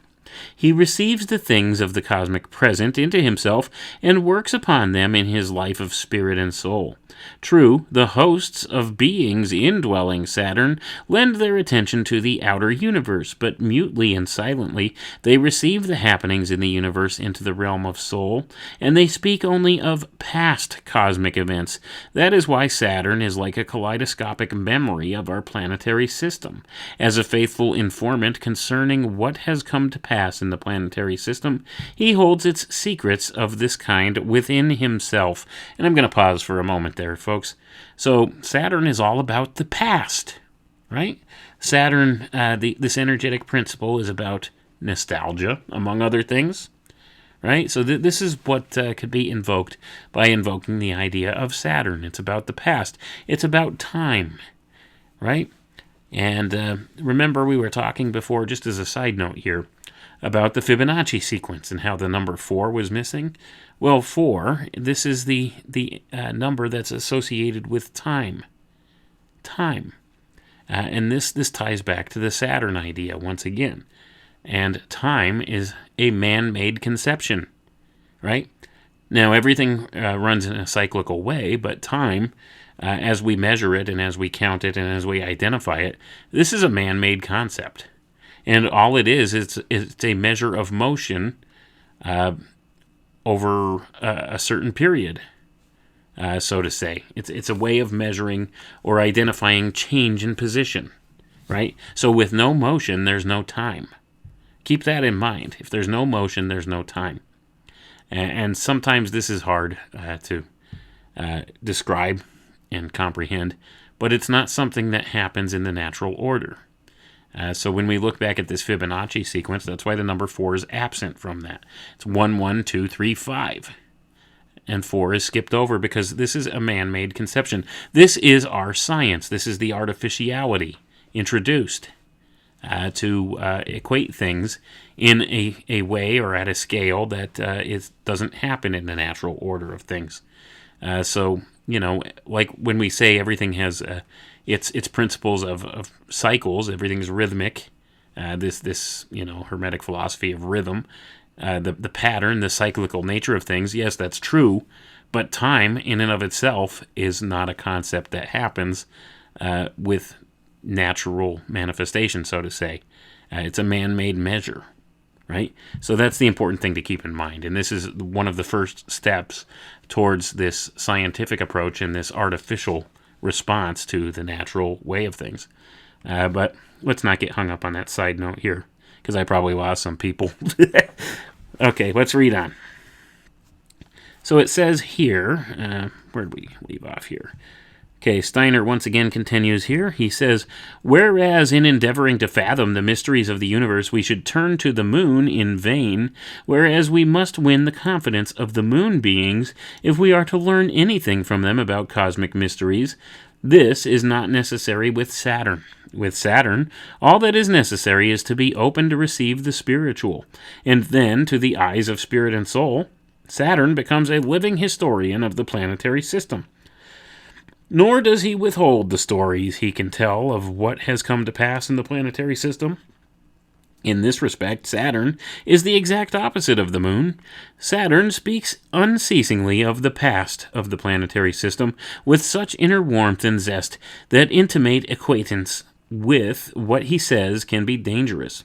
He receives the things of the cosmic present into himself and works upon them in his life of spirit and soul. True, the hosts of beings indwelling Saturn lend their attention to the outer universe, but mutely and silently they receive the happenings in the universe into the realm of soul, and they speak only of past cosmic events. That is why Saturn is like a kaleidoscopic memory of our planetary system. As a faithful informant concerning what has come to pass in the planetary system, he holds its secrets of this kind within himself. And I'm going to pause for a moment there, folks. So Saturn is all about the past, right? Saturn, this energetic principle is about nostalgia, among other things, right? So this is what could be invoked by invoking the idea of Saturn. It's about the past. It's about time, right? And remember, we were talking before, just as a side note here, about the Fibonacci sequence and how the number 4 was missing. Well, 4, this is the number that's associated with time. Time. And this ties back to the Saturn idea once again. And time is a man-made conception, right? Now, everything runs in a cyclical way, but time, as we measure it and as we count it and as we identify it, this is a man-made concept. And all it is, it's a measure of motion over a certain period, so to say. It's a way of measuring or identifying change in position, right? So with no motion, there's no time. Keep that in mind. If there's no motion, there's no time. And sometimes this is hard to describe and comprehend, but it's not something that happens in the natural order. So when we look back at this Fibonacci sequence, that's why the number 4 is absent from that. It's 1, 1, 2, 3, 5. And 4 is skipped over because this is a man-made conception. This is our science. This is the artificiality introduced to equate things in a way or at a scale that doesn't happen in the natural order of things. So, like when we say everything has its principles of cycles, everything's rhythmic, this Hermetic philosophy of rhythm, the pattern, the cyclical nature of things, yes, that's true, but time in and of itself is not a concept that happens with natural manifestation, so to say. It's a man-made measure, right? So that's the important thing to keep in mind, and this is one of the first steps towards this scientific approach and this artificial response to the natural way of things. But let's not get hung up on that side note here, because I probably lost some people. Okay, let's read on. So it says here, where did we leave off here? Okay, Steiner once again continues here. He says, whereas in endeavoring to fathom the mysteries of the universe we should turn to the moon in vain, whereas we must win the confidence of the moon beings if we are to learn anything from them about cosmic mysteries, this is not necessary with Saturn. With Saturn, all that is necessary is to be open to receive the spiritual, and then, to the eyes of spirit and soul, Saturn becomes a living historian of the planetary system. Nor does he withhold the stories he can tell of what has come to pass in the planetary system. In this respect, Saturn is the exact opposite of the Moon. Saturn speaks unceasingly of the past of the planetary system with such inner warmth and zest that intimate acquaintance with what he says can be dangerous.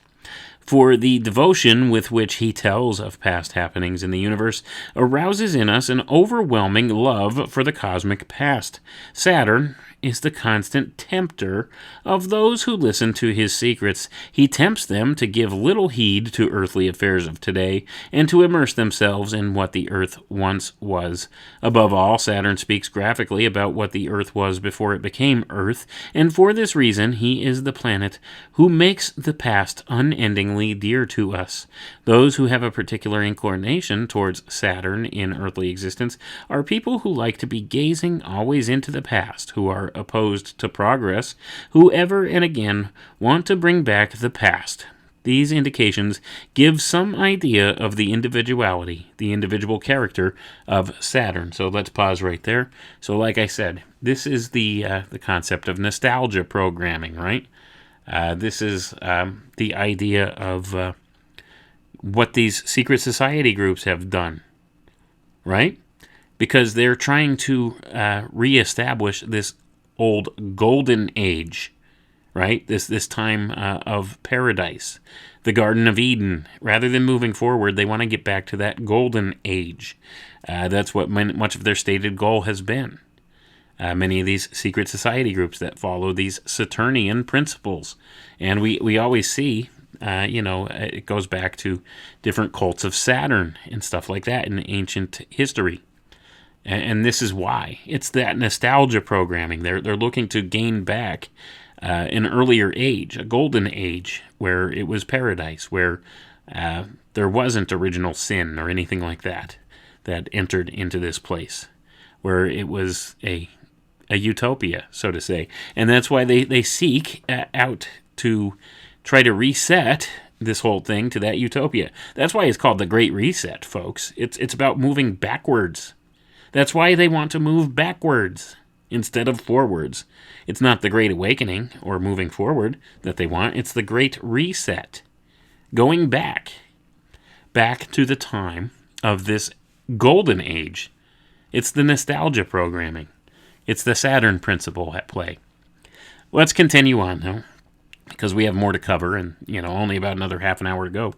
For the devotion with which he tells of past happenings in the universe arouses in us an overwhelming love for the cosmic past. Saturn is the constant tempter of those who listen to his secrets. He tempts them to give little heed to earthly affairs of today and to immerse themselves in what the earth once was. Above all, Saturn speaks graphically about what the earth was before it became Earth, and for this reason he is the planet who makes the past unendingly dear to us. Those who have a particular inclination towards Saturn in earthly existence are people who like to be gazing always into the past, who are opposed to progress, who ever and again want to bring back the past. These indications give some idea of the individuality, the individual character of Saturn. So let's pause right there. So like I said, this is the concept of nostalgia programming, right? This is the idea of what these secret society groups have done, right? Because they're trying to reestablish this old golden age, right? This time of paradise, the Garden of Eden. Rather than moving forward, they want to get back to that golden age. That's what much of their stated goal has been. Many of these secret society groups that follow these Saturnian principles. And we always see, it goes back to different cults of Saturn and stuff like that in ancient history. And this is why. It's that nostalgia programming. They're looking to gain back an earlier age, a golden age, where it was paradise, where there wasn't original sin or anything like that entered into this place, where it was a utopia, so to say. And that's why they seek out to try to reset this whole thing to that utopia. That's why it's called the Great Reset, folks. It's about moving backwards. That's why they want to move backwards instead of forwards. It's not the Great Awakening or moving forward that they want. It's the Great Reset. Going back to the time of this golden age. It's the nostalgia programming. It's the Saturn principle at play. Let's continue on, though, because we have more to cover and, only about another half an hour to go.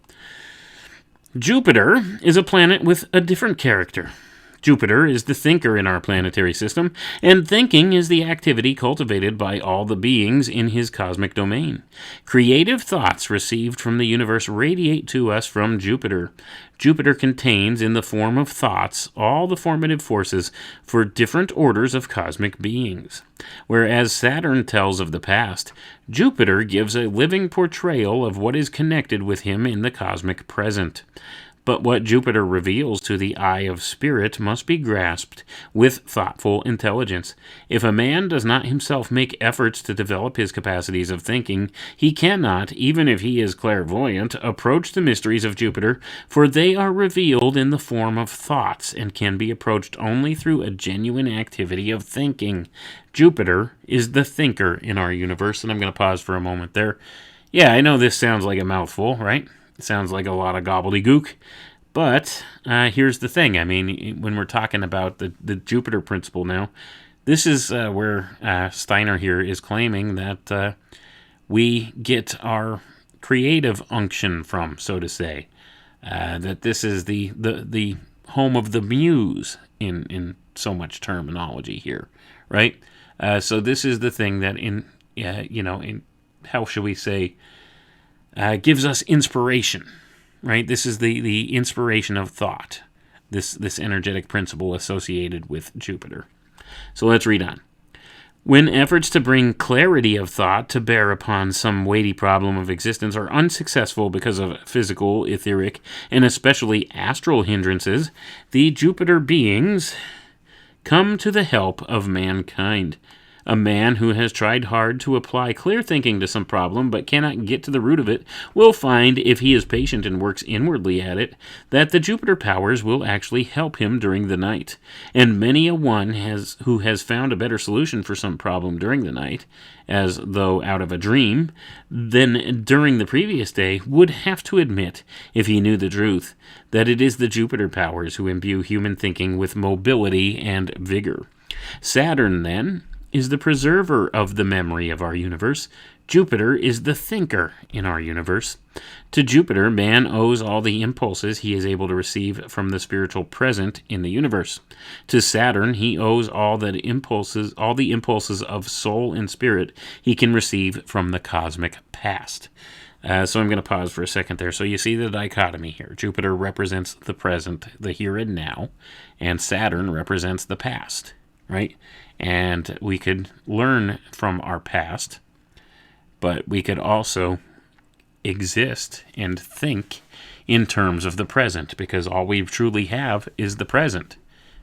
Jupiter is a planet with a different character. Jupiter is the thinker in our planetary system, and thinking is the activity cultivated by all the beings in his cosmic domain. Creative thoughts received from the universe radiate to us from Jupiter. Jupiter contains, in the form of thoughts, all the formative forces for different orders of cosmic beings. Whereas Saturn tells of the past, Jupiter gives a living portrayal of what is connected with him in the cosmic present. But what Jupiter reveals to the eye of spirit must be grasped with thoughtful intelligence. If a man does not himself make efforts to develop his capacities of thinking, he cannot, even if he is clairvoyant, approach the mysteries of Jupiter, for they are revealed in the form of thoughts and can be approached only through a genuine activity of thinking. Jupiter is the thinker in our universe, and I'm going to pause for a moment there. Yeah, I know this sounds like a mouthful, right? It sounds like a lot of gobbledygook, but here's the thing. I mean, when we're talking about the Jupiter principle now, this is where Steiner here is claiming that we get our creative unction from, so to say. That this is the home of the muse in so much terminology here, right? So this is the thing that in how shall we say, gives us inspiration, right? This is the inspiration of thought, this energetic principle associated with Jupiter. So let's read on. When efforts to bring clarity of thought to bear upon some weighty problem of existence are unsuccessful because of physical, etheric, and especially astral hindrances, the Jupiter beings come to the help of mankind. A man who has tried hard to apply clear thinking to some problem but cannot get to the root of it will find, if he is patient and works inwardly at it, that the Jupiter powers will actually help him during the night. And many a one who has found a better solution for some problem during the night, as though out of a dream, than during the previous day, would have to admit, if he knew the truth, that it is the Jupiter powers who imbue human thinking with mobility and vigor. Saturn, then, is the preserver of the memory of our universe. Jupiter is the thinker in our universe. To Jupiter, man owes all the impulses he is able to receive from the spiritual present in the universe. To Saturn, he owes all the impulses of soul and spirit he can receive from the cosmic past. So I'm going to pause for a second there. So you see the dichotomy here. Jupiter represents the present, the here and now, and Saturn represents the past, right? And we could learn from our past, but we could also exist and think in terms of the present, because all we truly have is the present.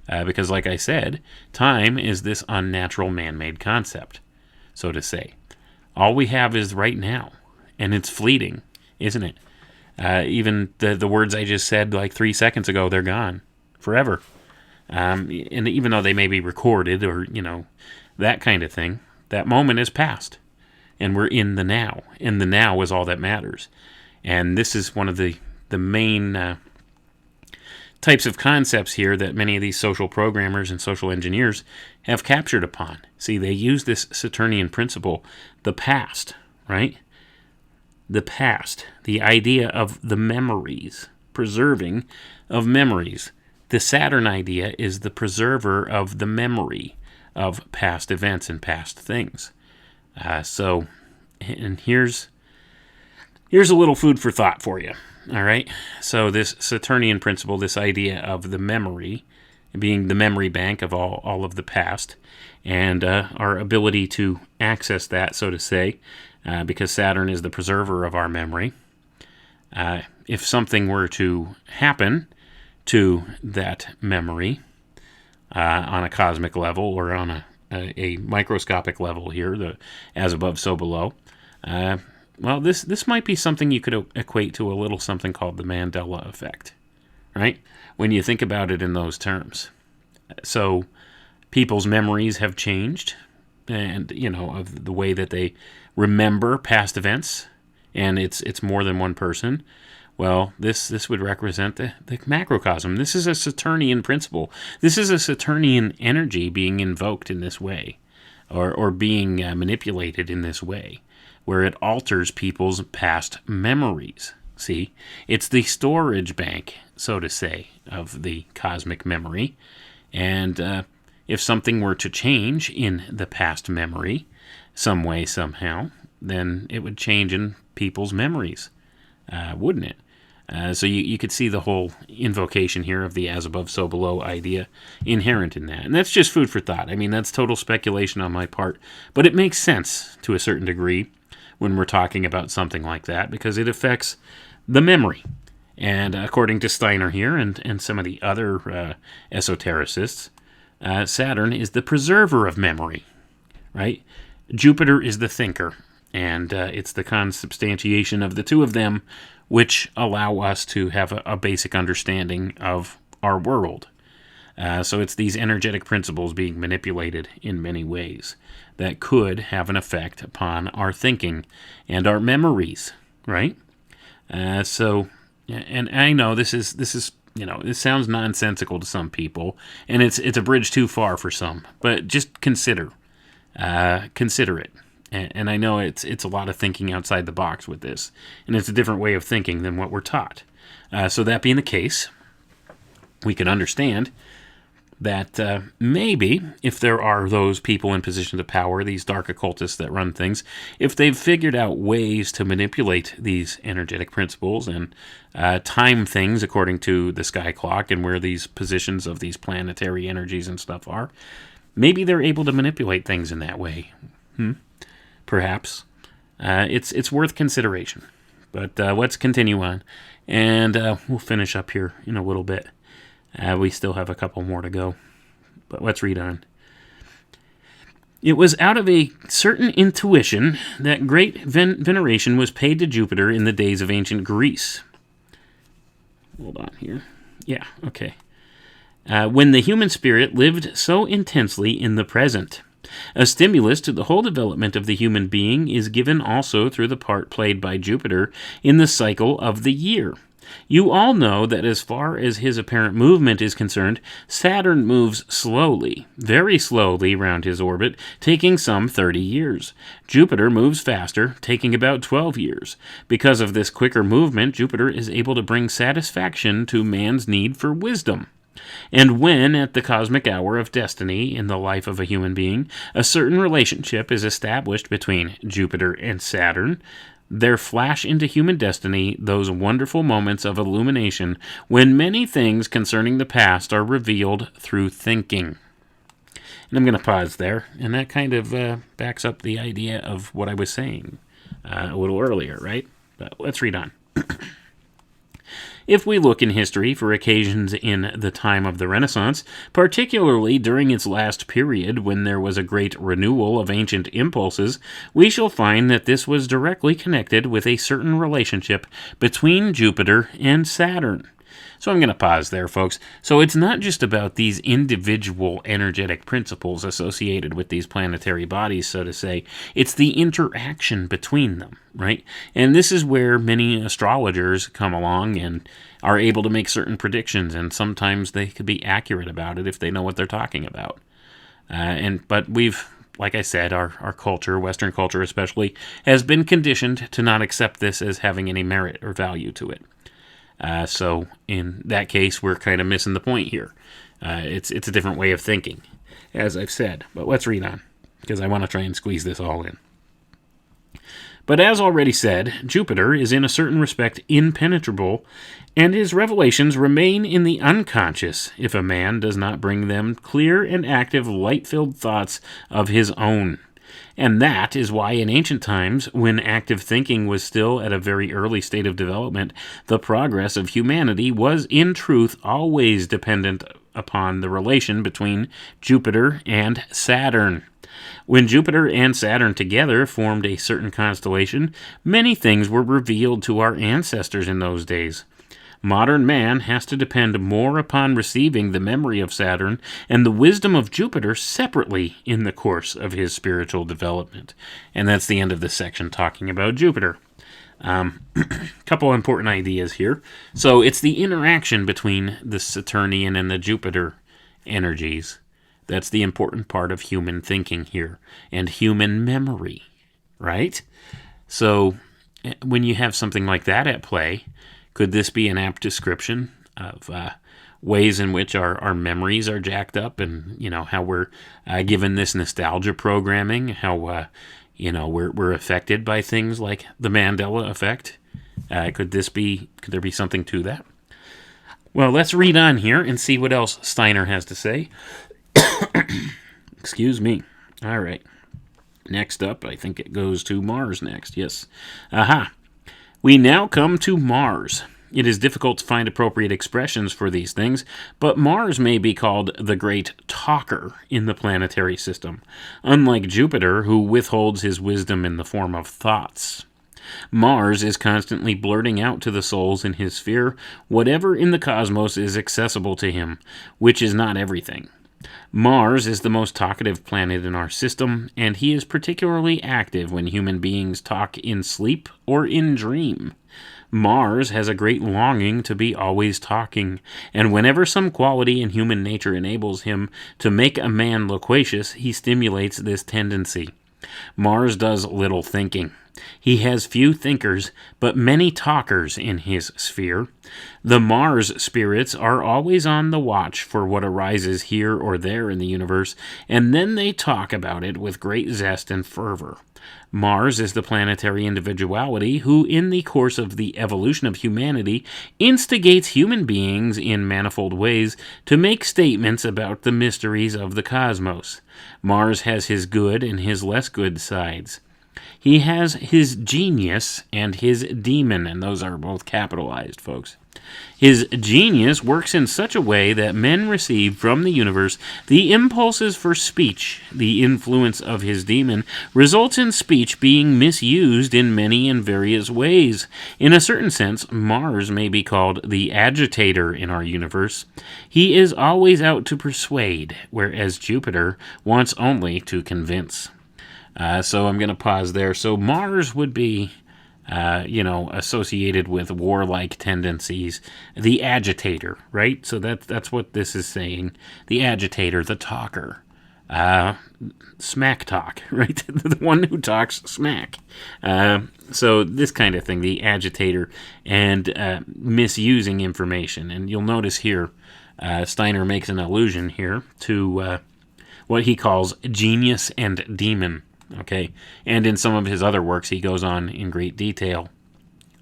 Because, like I said, time is this unnatural man-made concept, so to say. All we have is right now, and it's fleeting, isn't it? Even the words I just said like 3 seconds ago, they're gone forever. And even though they may be recorded or, that kind of thing, that moment is past. And we're in the now. And the now is all that matters. And this is one of the main types of concepts here that many of these social programmers and social engineers have captured upon. See, they use this Saturnian principle, the past, right? The past, the idea of the memories, preserving of memories. The Saturn idea is the preserver of the memory of past events and past things. And here's a little food for thought for you, all right? So this Saturnian principle, this idea of the memory, being the memory bank of all of the past, and our ability to access that, so to say, because Saturn is the preserver of our memory. If something were to happen to that memory on a cosmic level or on a microscopic level here, the as above, so below, well, this might be something you could equate to a little something called the Mandela effect, right? When you think about it in those terms. So people's memories have changed, and, of the way that they remember past events, and it's more than one person. Well, this would represent the macrocosm. This is a Saturnian principle. This is a Saturnian energy being invoked in this way, or being manipulated in this way, where it alters people's past memories. See, it's the storage bank, so to say, of the cosmic memory. And if something were to change in the past memory, some way, somehow, then it would change in people's memories, wouldn't it? So you could see the whole invocation here of the as above, so below idea inherent in that. And that's just food for thought. I mean, that's total speculation on my part. But it makes sense to a certain degree when we're talking about something like that, because it affects the memory. And according to Steiner here and some of the other esotericists, Saturn is the preserver of memory, right? Jupiter is the thinker. And it's the consubstantiation of the two of them which allow us to have a basic understanding of our world. So it's these energetic principles being manipulated in many ways that could have an effect upon our thinking and our memories, right? So, and I know this is this sounds nonsensical to some people, and it's a bridge too far for some. But just consider it. And I know it's a lot of thinking outside the box with this, and it's a different way of thinking than what we're taught. So that being the case, we can understand that maybe if there are those people in positions of power, these dark occultists that run things, if they've figured out ways to manipulate these energetic principles and time things according to the Skyclock and where these positions of these planetary energies and stuff are, maybe they're able to manipulate things in that way. Perhaps. It's worth consideration. But let's continue on, and we'll finish up here in a little bit. We still have a couple more to go, but let's read on. It was out of a certain intuition that great veneration was paid to Jupiter in the days of ancient Greece. Hold on here. Yeah, okay. When the human spirit lived so intensely in the present. A stimulus to the whole development of the human being is given also through the part played by Jupiter in the cycle of the year. You all know that as far as his apparent movement is concerned, Saturn moves slowly, very slowly round his orbit, taking some 30 years. Jupiter moves faster, taking about 12 years. Because of this quicker movement, Jupiter is able to bring satisfaction to man's need for wisdom. And when, at the cosmic hour of destiny in the life of a human being, a certain relationship is established between Jupiter and Saturn, there flash into human destiny those wonderful moments of illumination when many things concerning the past are revealed through thinking. And I'm going to pause there, and that kind of backs up the idea of what I was saying a little earlier, right? But let's read on. If we look in history for occasions in the time of the Renaissance, particularly during its last period when there was a great renewal of ancient impulses, we shall find that this was directly connected with a certain relationship between Jupiter and Saturn. So I'm going to pause there, folks. So it's not just about these individual energetic principles associated with these planetary bodies, so to say. It's the interaction between them, right? And this is where many astrologers come along and are able to make certain predictions, and sometimes they could be accurate about it if they know what they're talking about. But we've, like I said, our culture, Western culture especially, has been conditioned to not accept this as having any merit or value to it. So in that case, we're kind of missing the point here. It's a different way of thinking, as I've said. But let's read on, because I want to try and squeeze this all in. But as already said, Jupiter is in a certain respect impenetrable, and his revelations remain in the unconscious if a man does not bring them clear and active, light-filled thoughts of his own. And that is why in ancient times, when active thinking was still at a very early state of development, the progress of humanity was in truth always dependent upon the relation between Jupiter and Saturn. When Jupiter and Saturn together formed a certain constellation, many things were revealed to our ancestors in those days. Modern man has to depend more upon receiving the memory of Saturn and the wisdom of Jupiter separately in the course of his spiritual development. And that's the end of this section talking about Jupiter. Couple important ideas here. So it's the interaction between the Saturnian and the Jupiter energies. That's the important part of human thinking here, and human memory, right? So when you have something like that at play, could this be an apt description of ways in which our memories are jacked up, and how we're given this nostalgia programming, how we're affected by things like the Mandela effect? Could there be something to that? Well, let's read on here and see what else Steiner has to say. Excuse me. All right. Next up, I think it goes to Mars next. Yes. Aha. We now come to Mars. It is difficult to find appropriate expressions for these things, but Mars may be called the great talker in the planetary system, unlike Jupiter, who withholds his wisdom in the form of thoughts. Mars is constantly blurting out to the souls in his sphere whatever in the cosmos is accessible to him, which is not everything. Mars is the most talkative planet in our system, and he is particularly active when human beings talk in sleep or in dream. Mars has a great longing to be always talking, and whenever some quality in human nature enables him to make a man loquacious, he stimulates this tendency. Mars does little thinking. He has few thinkers, but many talkers in his sphere. The Mars spirits are always on the watch for what arises here or there in the universe, and then they talk about it with great zest and fervor. Mars is the planetary individuality who, in the course of the evolution of humanity, instigates human beings in manifold ways to make statements about the mysteries of the cosmos. Mars has his good and his less good sides. He has his genius and his demon, and those are both capitalized, folks. His genius works in such a way that men receive from the universe the impulses for speech. The influence of his demon results in speech being misused in many and various ways. In a certain sense, Mars may be called the agitator in our universe. He is always out to persuade, whereas Jupiter wants only to convince. So I'm going to pause there. So Mars would be associated with warlike tendencies. The agitator, right? So that's what this is saying. The agitator, the talker. Smack talk, right? The one who talks smack. So this kind of thing, the agitator, and misusing information. And you'll notice here, Steiner makes an allusion here to what he calls genius and demon. Okay, and in some of his other works, he goes on in great detail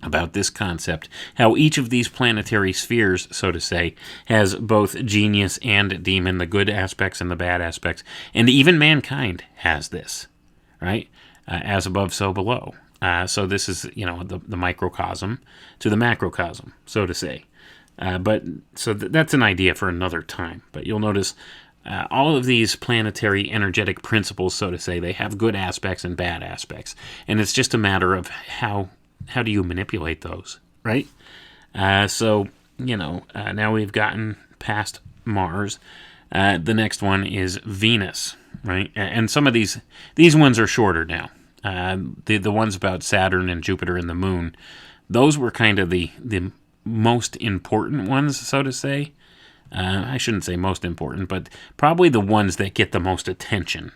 about this concept, how each of these planetary spheres, so to say, has both genius and demon, the good aspects and the bad aspects, and even mankind has this, right? As above, so below. So this is, the microcosm to the macrocosm, so to say. That's an idea for another time, but you'll notice all of these planetary energetic principles, so to say, they have good aspects and bad aspects. And it's just a matter of how do you manipulate those, right? Now we've gotten past Mars. The next one is Venus, right? And some of these ones are shorter now. The ones about Saturn and Jupiter and the Moon, those were kind of the most important ones, so to say. I shouldn't say most important, but probably the ones that get the most attention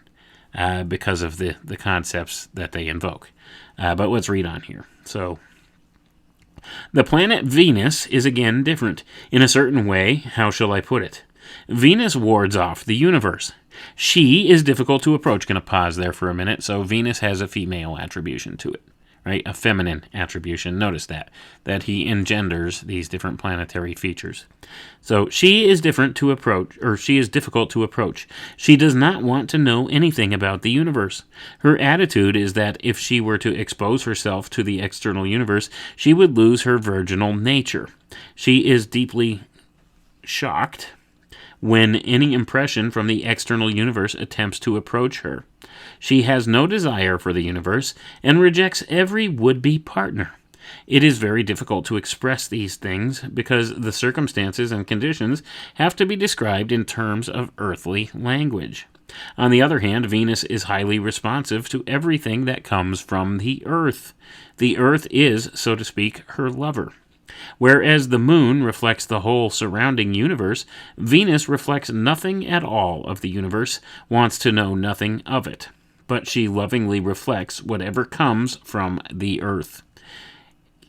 because of the concepts that they invoke. But let's read on here. So, the planet Venus is again different. In a certain way, how shall I put it? Venus wards off the universe. She is difficult to approach. Going to pause there for a minute. So, Venus has a female attribution to it. Right, a feminine attribution. Notice that he engenders these different planetary features. So she is difficult to approach. She does not want to know anything about the universe. Her attitude is that if she were to expose herself to the external universe, she would lose her virginal nature. She is deeply shocked when any impression from the external universe attempts to approach her. She has no desire for the universe and rejects every would-be partner. It is very difficult to express these things because the circumstances and conditions have to be described in terms of earthly language. On the other hand, Venus is highly responsive to everything that comes from the Earth. The Earth is, so to speak, her lover. Whereas the moon reflects the whole surrounding universe, Venus reflects nothing at all of the universe, wants to know nothing of it. But she lovingly reflects whatever comes from the earth.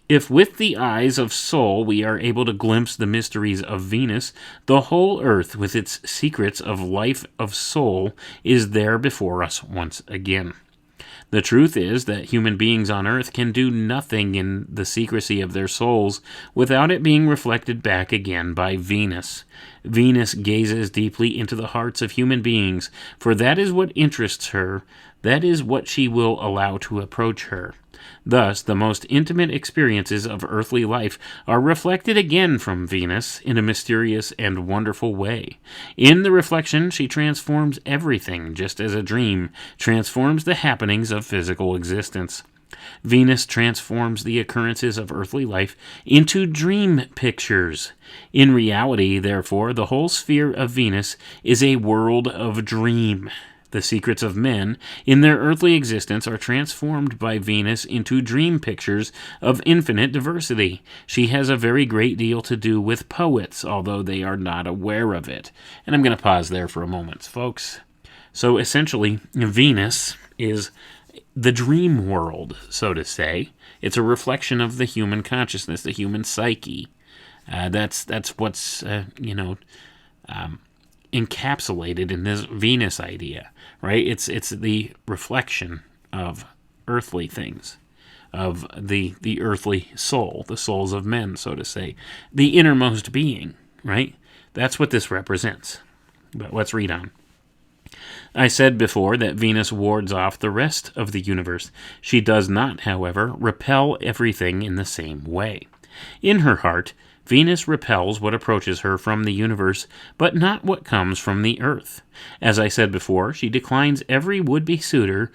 If with the eyes of soul we are able to glimpse the mysteries of Venus, the whole earth with its secrets of life of soul is there before us once again. The truth is that human beings on earth can do nothing in the secrecy of their souls without it being reflected back again by Venus. Venus gazes deeply into the hearts of human beings, for that is what interests her, that is what she will allow to approach her. Thus, the most intimate experiences of earthly life are reflected again from Venus in a mysterious and wonderful way. In the reflection, she transforms everything, just as a dream transforms the happenings of physical existence. Venus transforms the occurrences of earthly life into dream pictures. In reality, therefore, the whole sphere of Venus is a world of dream. The secrets of men in their earthly existence are transformed by Venus into dream pictures of infinite diversity. She has a very great deal to do with poets, although they are not aware of it. And I'm going to pause there for a moment, folks. So essentially, Venus is the dream world, so to say. It's a reflection of the human consciousness, the human psyche. That's what's encapsulated in this Venus idea, right? It's the reflection of earthly things, of the earthly soul, the souls of men, so to say, the innermost being, right? That's what this represents. But let's read on. I said before that Venus wards off the rest of the universe. She does not, however, repel everything in the same way. In her heart, Venus repels what approaches her from the universe, but not what comes from the earth. As I said before, she declines every would-be suitor,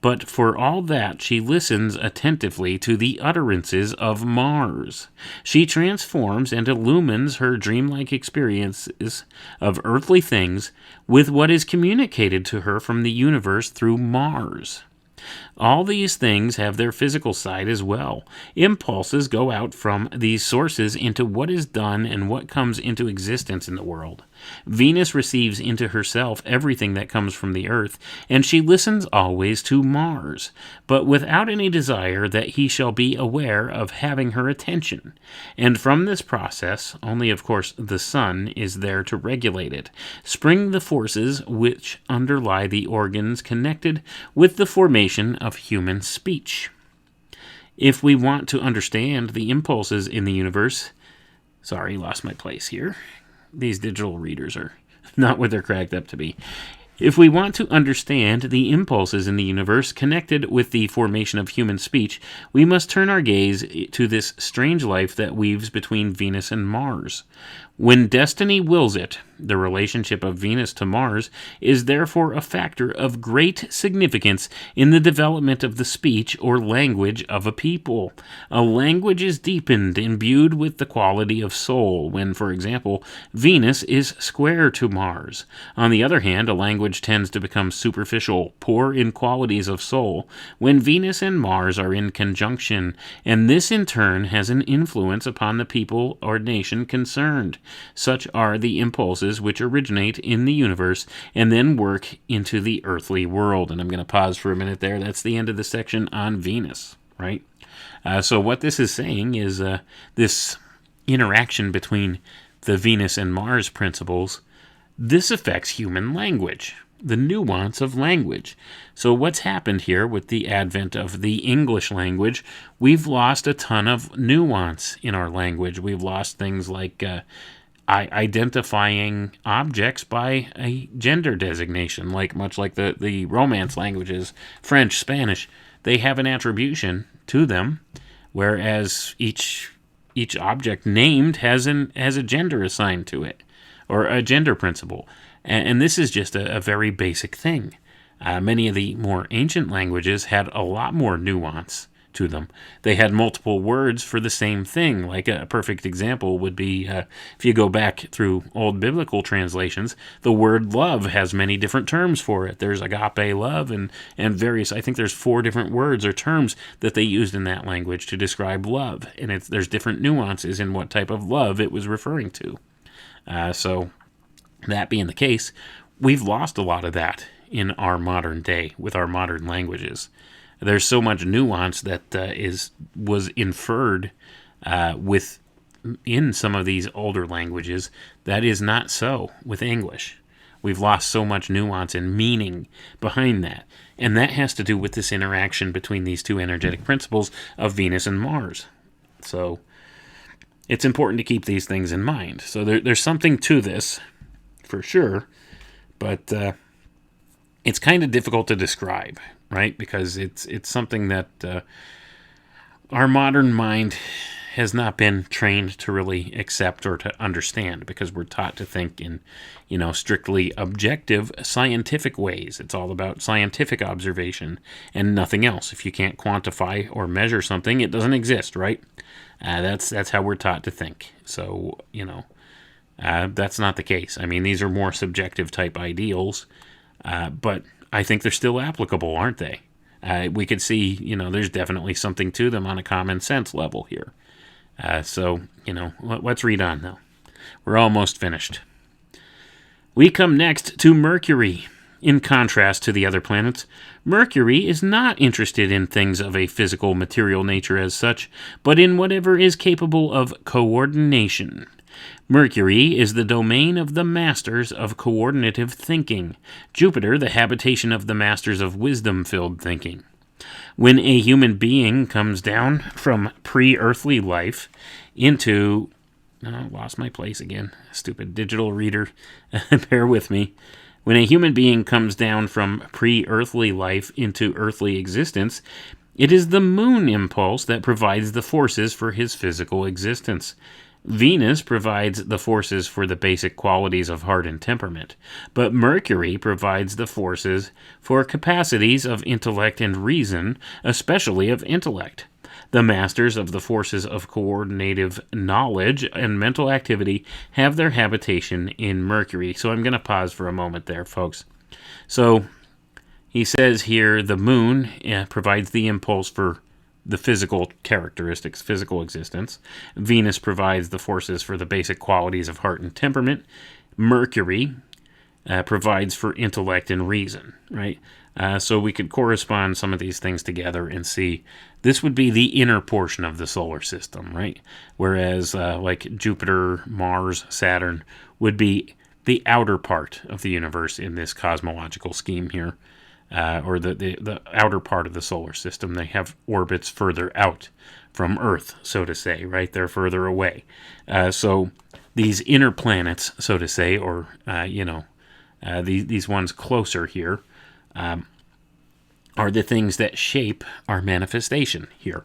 but for all that she listens attentively to the utterances of Mars. She transforms and illumines her dreamlike experiences of earthly things with what is communicated to her from the universe through Mars. All these things have their physical side as well. Impulses go out from these sources into what is done and what comes into existence in the world. Venus receives into herself everything that comes from the earth, and she listens always to Mars, but without any desire that he shall be aware of having her attention. And from this process, only of course the sun is there to regulate it, spring the forces which underlie the organs connected with the formation of human speech. If we want to understand the impulses in the universe, sorry, lost my place here. These digital readers are not what they're cracked up to be. If we want to understand the impulses in the universe connected with the formation of human speech, we must turn our gaze to this strange life that weaves between Venus and Mars. When destiny wills it, the relationship of Venus to Mars is therefore a factor of great significance in the development of the speech or language of a people. A language is deepened, imbued with the quality of soul, when, for example, Venus is square to Mars. On the other hand, a language tends to become superficial, poor in qualities of soul, when Venus and Mars are in conjunction, and this in turn has an influence upon the people or nation concerned. Such are the impulses which originate in the universe and then work into the earthly world. And I'm going to pause for a minute there. That's the end of the section on Venus, right? So what this is saying is this interaction between the Venus and Mars principles, this affects human language, the nuance of language. So what's happened here with the advent of the English language, we've lost a ton of nuance in our language. We've lost things like identifying objects by a gender designation, much like the Romance languages, French, Spanish. They have an attribution to them, whereas each object named has a gender assigned to it, or a gender principle. And this is just a very basic thing. Many of the more ancient languages had a lot more nuance to them. They had multiple words for the same thing. Like a perfect example would be, if you go back through old biblical translations, the word love has many different terms for it. There's agape love and various, I think there's 4 different words or terms that they used in that language to describe love. And there's different nuances in what type of love it was referring to. So that being the case, we've lost a lot of that in our modern day with our modern languages. There's so much nuance that was inferred in some of these older languages that is not so with English. We've lost so much nuance and meaning behind that. And that has to do with this interaction between these two energetic principles of Venus and Mars. So it's important to keep these things in mind. So there's something to this, for sure, but it's kind of difficult to describe, right? Because it's something that our modern mind has not been trained to really accept or to understand, because we're taught to think in, strictly objective scientific ways. It's all about scientific observation and nothing else. If you can't quantify or measure something, it doesn't exist, right? That's how we're taught to think. So, that's not the case. I mean, these are more subjective type ideals, but I think they're still applicable, aren't they? We could see, there's definitely something to them on a common sense level here. So, let's read on, though. We're almost finished. We come next to Mercury. In contrast to the other planets, Mercury is not interested in things of a physical, material nature as such, but in whatever is capable of coordination. Mercury is the domain of the masters of coordinative thinking, Jupiter the habitation of the masters of wisdom-filled thinking. When a human being comes down from pre-earthly life into... Oh, lost my place again. Stupid digital reader. Bear with me. When a human being comes down from pre-earthly life into earthly existence, it is the moon impulse that provides the forces for his physical existence. Venus provides the forces for the basic qualities of heart and temperament, but Mercury provides the forces for capacities of intellect and reason, especially of intellect. The masters of the forces of coordinative knowledge and mental activity have their habitation in Mercury. So I'm going to pause for a moment there, folks. So he says here the moon provides the impulse for the physical characteristics, physical existence. Venus provides the forces for the basic qualities of heart and temperament. Mercury provides for intellect and reason, right? So we could correspond some of these things together and see this would be the inner portion of the solar system, right? Whereas like Jupiter, Mars, Saturn would be the outer part of the universe in this cosmological scheme here, or the outer part of the solar system. They have orbits further out from Earth, so to say, right? They're further away. So these inner planets, so to say, or, these ones closer here, are the things that shape our manifestation here.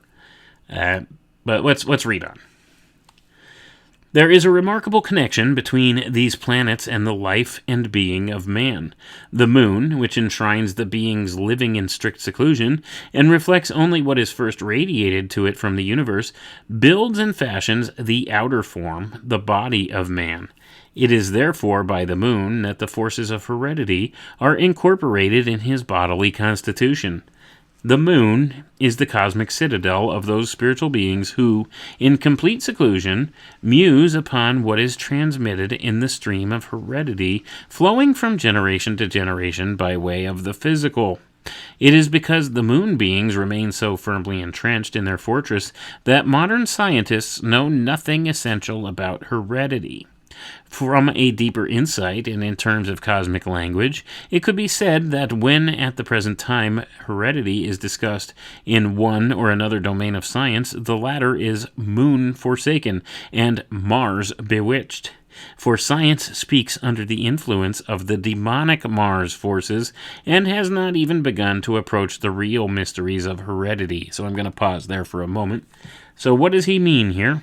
But let's read on. There is a remarkable connection between these planets and the life and being of man. The moon, which enshrines the beings living in strict seclusion and reflects only what is first radiated to it from the universe, builds and fashions the outer form, the body of man. It is therefore by the moon that the forces of heredity are incorporated in his bodily constitution. The moon is the cosmic citadel of those spiritual beings who, in complete seclusion, muse upon what is transmitted in the stream of heredity flowing from generation to generation by way of the physical. It is because the moon beings remain so firmly entrenched in their fortress that modern scientists know nothing essential about heredity. From a deeper insight and in terms of cosmic language, it could be said that when at the present time heredity is discussed in one or another domain of science, the latter is moon forsaken and Mars bewitched. For science speaks under the influence of the demonic Mars forces and has not even begun to approach the real mysteries of heredity. So I'm going to pause there for a moment. So what does he mean here?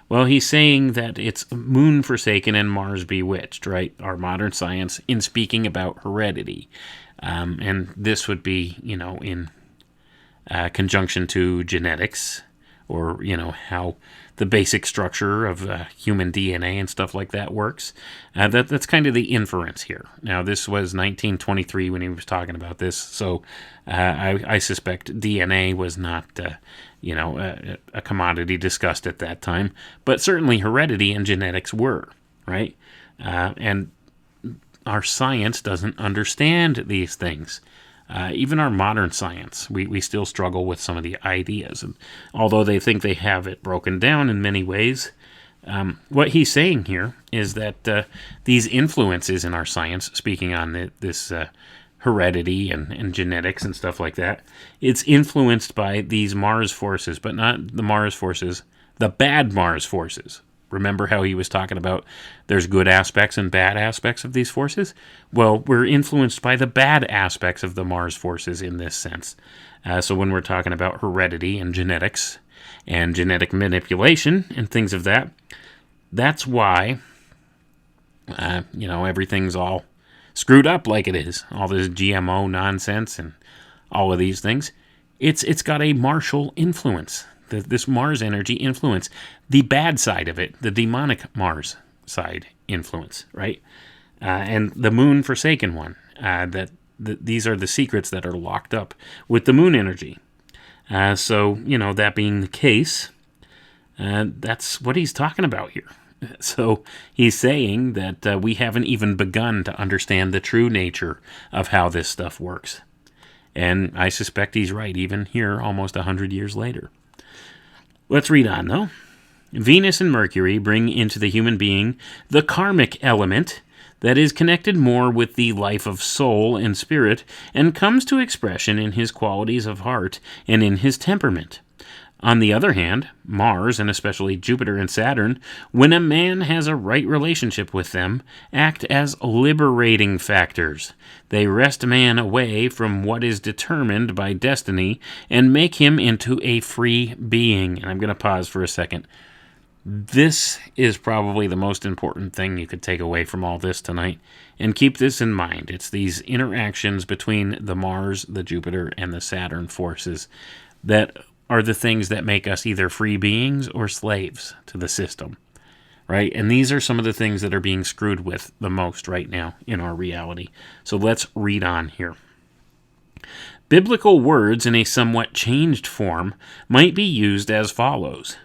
Well, he's saying that it's moon forsaken and Mars bewitched, right? Our modern science in speaking about heredity. And this would be, in conjunction to genetics, or, how the basic structure of human DNA and stuff like that works. That's kind of the inference here. Now, this was 1923 when he was talking about this, so I suspect DNA was not, a commodity discussed at that time, but certainly heredity and genetics were, right? And our science doesn't understand these things. Even our modern science, we still struggle with some of the ideas. And although they think they have it broken down in many ways, what he's saying here is that these influences in our science, speaking on this heredity and genetics and stuff like that, it's influenced by these Mars forces, but not the Mars forces, the bad Mars forces. Remember how he was talking about there's good aspects and bad aspects of these forces? Well, we're influenced by the bad aspects of the Mars forces in this sense. So when we're talking about heredity and genetics and genetic manipulation and things of that, that's why, everything's all screwed up like it is. All this GMO nonsense and all of these things. It's got a Martial influence. This Mars energy influence, the bad side of it, the demonic Mars side influence, right? And the moon forsaken one, these are the secrets that are locked up with the moon energy. So, that being the case, that's what he's talking about here. So he's saying that we haven't even begun to understand the true nature of how this stuff works. And I suspect he's right, even here almost 100 years later. Let's read on, though. Venus and Mercury bring into the human being the karmic element that is connected more with the life of soul and spirit and comes to expression in his qualities of heart and in his temperament. On the other hand, Mars, and especially Jupiter and Saturn, when a man has a right relationship with them, act as liberating factors. They wrest man away from what is determined by destiny and make him into a free being. And I'm going to pause for a second. This is probably the most important thing you could take away from all this tonight. And keep this in mind. It's these interactions between the Mars, the Jupiter, and the Saturn forces that are the things that make us either free beings or slaves to the system, right? And these are some of the things that are being screwed with the most right now in our reality. So let's read on here. Biblical words in a somewhat changed form might be used as follows.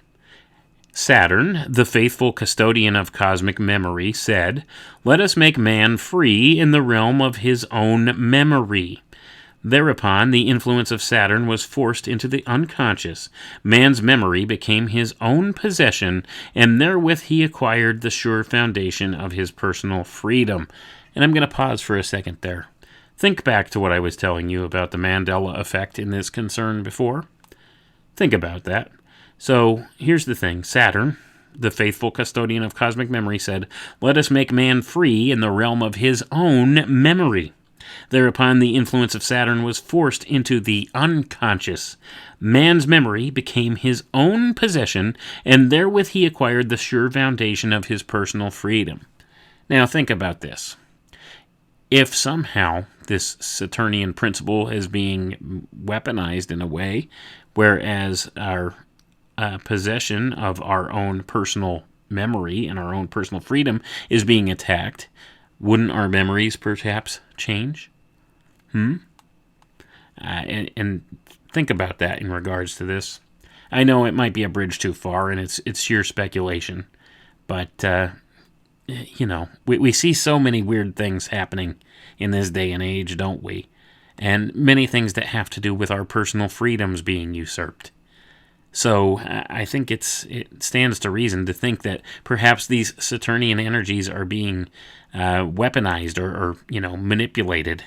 Saturn, the faithful custodian of cosmic memory, said, "Let us make man free in the realm of his own memory." Thereupon, the influence of Saturn was forced into the unconscious. Man's memory became his own possession, and therewith he acquired the sure foundation of his personal freedom. And I'm going to pause for a second there. Think back to what I was telling you about the Mandela effect in this concern before. Think about that. So, here's the thing. Saturn, the faithful custodian of cosmic memory, said, "Let us make man free in the realm of his own memory." Thereupon, the influence of Saturn was forced into the unconscious. Man's memory became his own possession, and therewith he acquired the sure foundation of his personal freedom. Now, think about this. If somehow this Saturnian principle is being weaponized in a way, whereas our possession of our own personal memory and our own personal freedom is being attacked, wouldn't our memories perhaps change? And think about that in regards to this. I know it might be a bridge too far, and it's sheer speculation. But, we see so many weird things happening in this day and age, don't we? And many things that have to do with our personal freedoms being usurped. So I think it stands to reason to think that perhaps these Saturnian energies are being weaponized or manipulated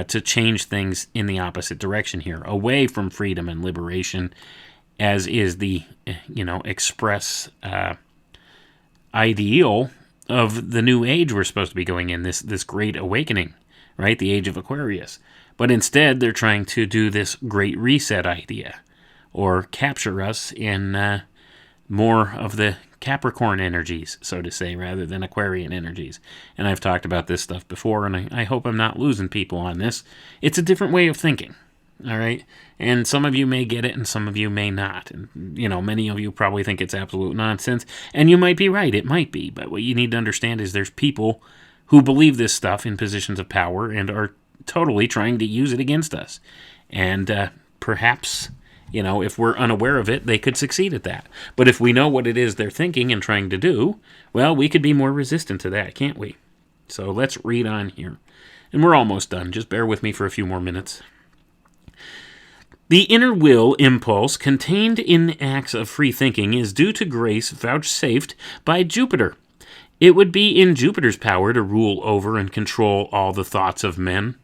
to change things in the opposite direction here, away from freedom and liberation, as is the express ideal of the new age we're supposed to be going in, this great awakening, right? The age of Aquarius. But instead, they're trying to do this great reset idea, or capture us in more of the Capricorn energies, so to say, rather than Aquarian energies. And I've talked about this stuff before, and I hope I'm not losing people on this. It's a different way of thinking, all right? And some of you may get it, and some of you may not. And, many of you probably think it's absolute nonsense, and you might be right, it might be. But what you need to understand is there's people who believe this stuff in positions of power and are totally trying to use it against us. And perhaps, if we're unaware of it, they could succeed at that. But if we know what it is they're thinking and trying to do, well, we could be more resistant to that, can't we? So let's read on here. And we're almost done. Just bear with me for a few more minutes. The inner will impulse contained in acts of free thinking is due to grace vouchsafed by Jupiter. It would be in Jupiter's power to rule over and control all the thoughts of men.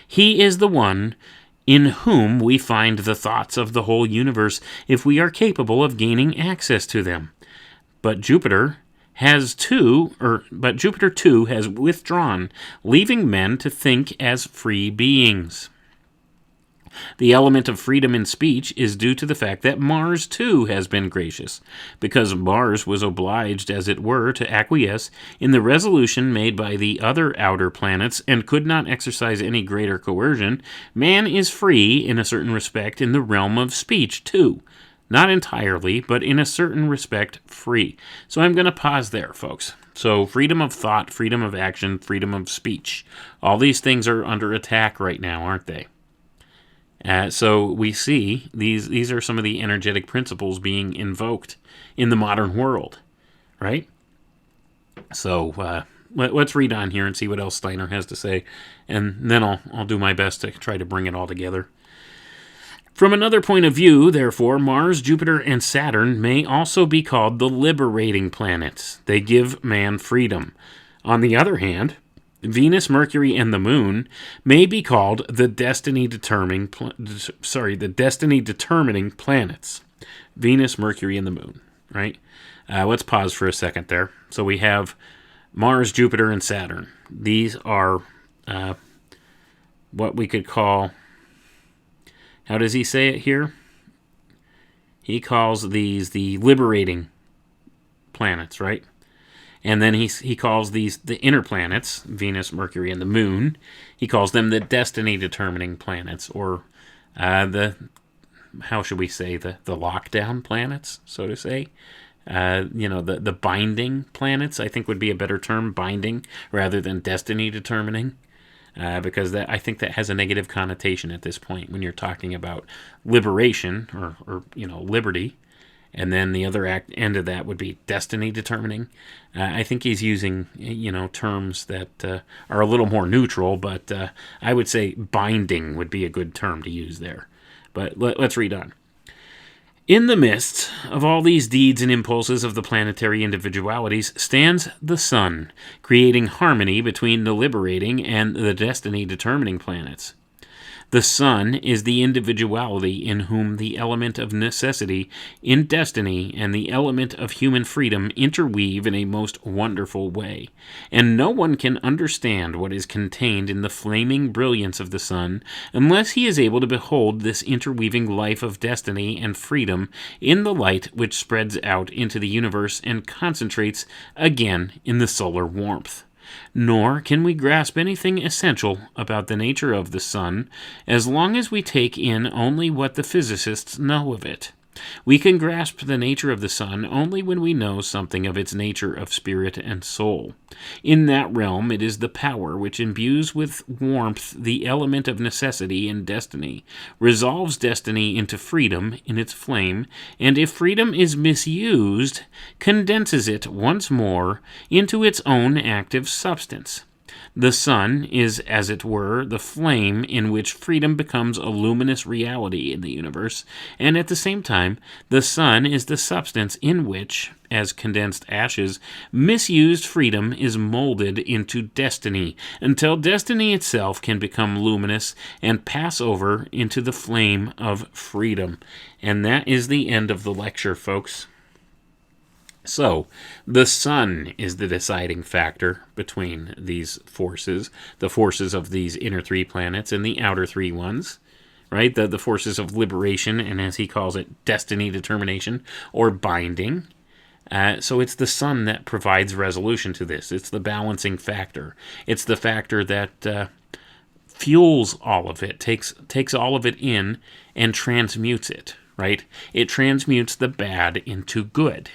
He is the one in whom we find the thoughts of the whole universe if we are capable of gaining access to them. But Jupiter too has withdrawn, leaving men to think as free beings. The element of freedom in speech is due to the fact that Mars, too, has been gracious. Because Mars was obliged, as it were, to acquiesce in the resolution made by the other outer planets and could not exercise any greater coercion, man is free, in a certain respect, in the realm of speech, too. Not entirely, but in a certain respect, free. So I'm going to pause there, folks. So freedom of thought, freedom of action, freedom of speech. All these things are under attack right now, aren't they? So we see these are some of the energetic principles being invoked in the modern world, right? So let's read on here and see what else Steiner has to say, and then I'll do my best to try to bring it all together. From another point of view, therefore, Mars, Jupiter, and Saturn may also be called the liberating planets. They give man freedom. On the other hand, Venus, Mercury, and the Moon may be called the destiny determining planets. Venus, Mercury, and the Moon, right? Let's pause for a second there. So we have Mars, Jupiter, and Saturn. These are what we could call, how does he say it here? He calls these the liberating planets, right? And then he calls these the inner planets, Venus, Mercury, and the Moon. He calls them the destiny-determining planets, or how should we say, the lockdown planets, so to say. The binding planets, I think would be a better term, binding, rather than destiny-determining. Because I think that has a negative connotation at this point when you're talking about liberation or liberty. And then the other end of that would be destiny determining. I think he's using, terms that are a little more neutral, but I would say binding would be a good term to use there. But let's read on. In the midst of all these deeds and impulses of the planetary individualities stands the sun, creating harmony between the liberating and the destiny-determining planets. The sun is the individuality in whom the element of necessity in destiny and the element of human freedom interweave in a most wonderful way, and no one can understand what is contained in the flaming brilliance of the sun unless he is able to behold this interweaving life of destiny and freedom in the light which spreads out into the universe and concentrates again in the solar warmth. Nor can we grasp anything essential about the nature of the sun as long as we take in only what the physicists know of it. We can grasp the nature of the sun only when we know something of its nature of spirit and soul. In that realm it is the power which imbues with warmth the element of necessity and destiny, resolves destiny into freedom in its flame, and if freedom is misused, condenses it once more into its own active substance. The sun is, as it were, the flame in which freedom becomes a luminous reality in the universe, and at the same time, the sun is the substance in which, as condensed ashes, misused freedom is molded into destiny, until destiny itself can become luminous and pass over into the flame of freedom. And that is the end of the lecture, folks. So, the sun is the deciding factor between these forces, the forces of these inner three planets and the outer three ones, right? The forces of liberation and, as he calls it, destiny determination or binding. So it's the sun that provides resolution to this. It's the balancing factor. It's the factor that fuels all of it, takes all of it in and transmutes it, right? It transmutes the bad into good.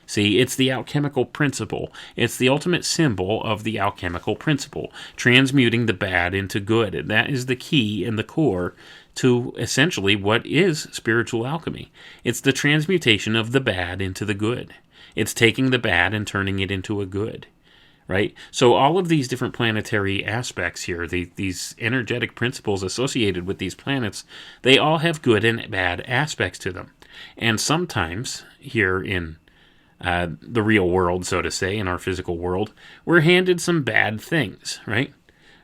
See, it's the alchemical principle. It's the ultimate symbol of the alchemical principle, transmuting the bad into good. And that is the key and the core to essentially what is spiritual alchemy. It's the transmutation of the bad into the good. It's taking the bad and turning it into a good, right? So all of these different planetary aspects here, these energetic principles associated with these planets, they all have good and bad aspects to them. And sometimes here in the real world, so to say, in our physical world, we're handed some bad things, right?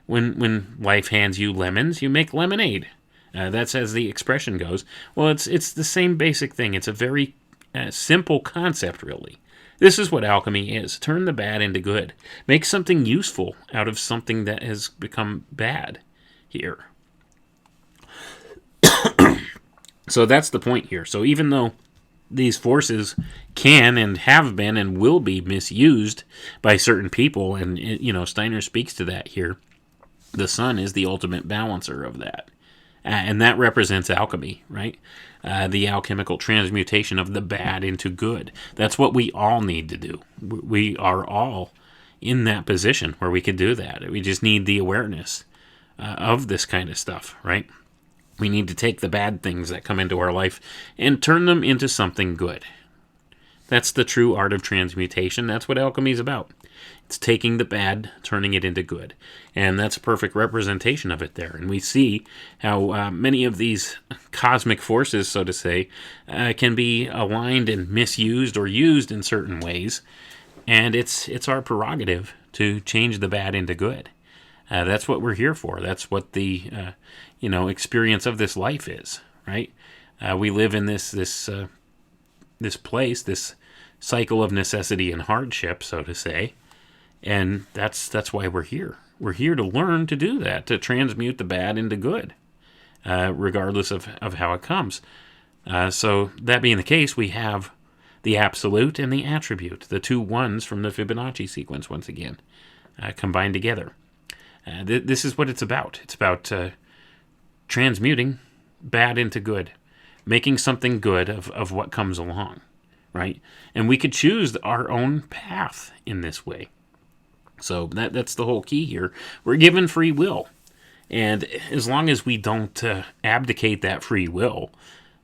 When life hands you lemons, you make lemonade. That's as the expression goes. Well, it's the same basic thing. It's a very simple concept, really. This is what alchemy is. Turn the bad into good. Make something useful out of something that has become bad here. So that's the point here. So even though these forces can and have been and will be misused by certain people, and Steiner speaks to that here, the sun is the ultimate balancer of that. And that represents alchemy, right? The alchemical transmutation of the bad into good. That's what we all need to do. We are all in that position where we can do that. We just need the awareness of this kind of stuff, right? We need to take the bad things that come into our life and turn them into something good. That's the true art of transmutation. That's what alchemy is about. It's taking the bad, turning it into good. And that's a perfect representation of it there. And we see how many of these cosmic forces, so to say, can be aligned and misused or used in certain ways. And it's our prerogative to change the bad into good. That's what we're here for. That's what the experience of this life is, right? We live in this place, this cycle of necessity and hardship, so to say, and that's why we're here. We're here to learn to do that, to transmute the bad into good, regardless of how it comes. So that being the case, we have the absolute and the attribute, the two ones from the Fibonacci sequence, once again, combined together. This is what it's about. It's about transmuting bad into good, making something good of what comes along, right? And we could choose our own path in this way. So that's the whole key here. We're given free will. And as long as we don't abdicate that free will,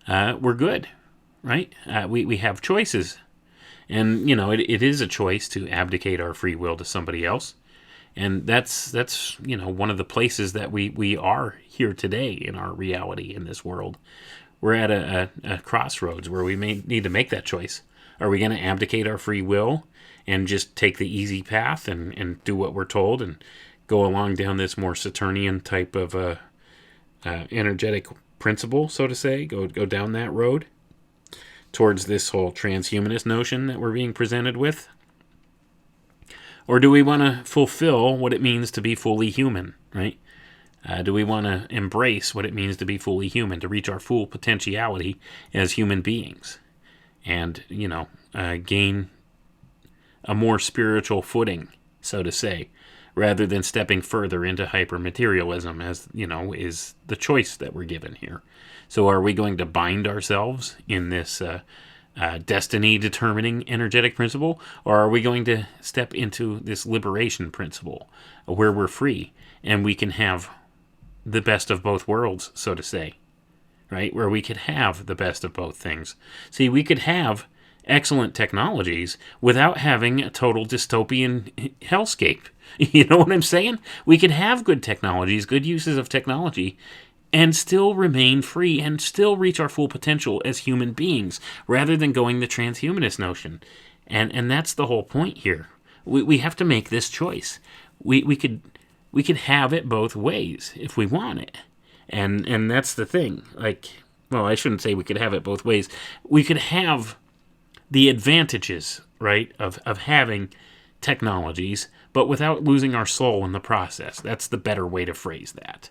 we're good, right? We have choices. And, it is a choice to abdicate our free will to somebody else. And that's one of the places that we are here today in our reality in this world. We're at a crossroads where we may need to make that choice. Are we going to abdicate our free will and just take the easy path and do what we're told and go along down this more Saturnian type of energetic principle, so to say, go down that road towards this whole transhumanist notion that we're being presented with? Or do we want to fulfill what it means to be fully human, right? Do we want to embrace what it means to be fully human, to reach our full potentiality as human beings and, gain a more spiritual footing, so to say, rather than stepping further into hyper-materialism, as, is the choice that we're given here. So are we going to bind ourselves in this destiny-determining energetic principle, or are we going to step into this liberation principle where we're free and we can have the best of both worlds, so to say, right? Where we could have the best of both things. See, we could have excellent technologies without having a total dystopian hellscape. You know what I'm saying? We could have good technologies, good uses of technology, and still remain free and still reach our full potential as human beings, rather than going the transhumanist notion. And that's the whole point here. We have to make this choice. We could have it both ways if we want it. And that's the thing. I shouldn't say we could have it both ways. We could have the advantages, right, of having technologies, but without losing our soul in the process. That's the better way to phrase that.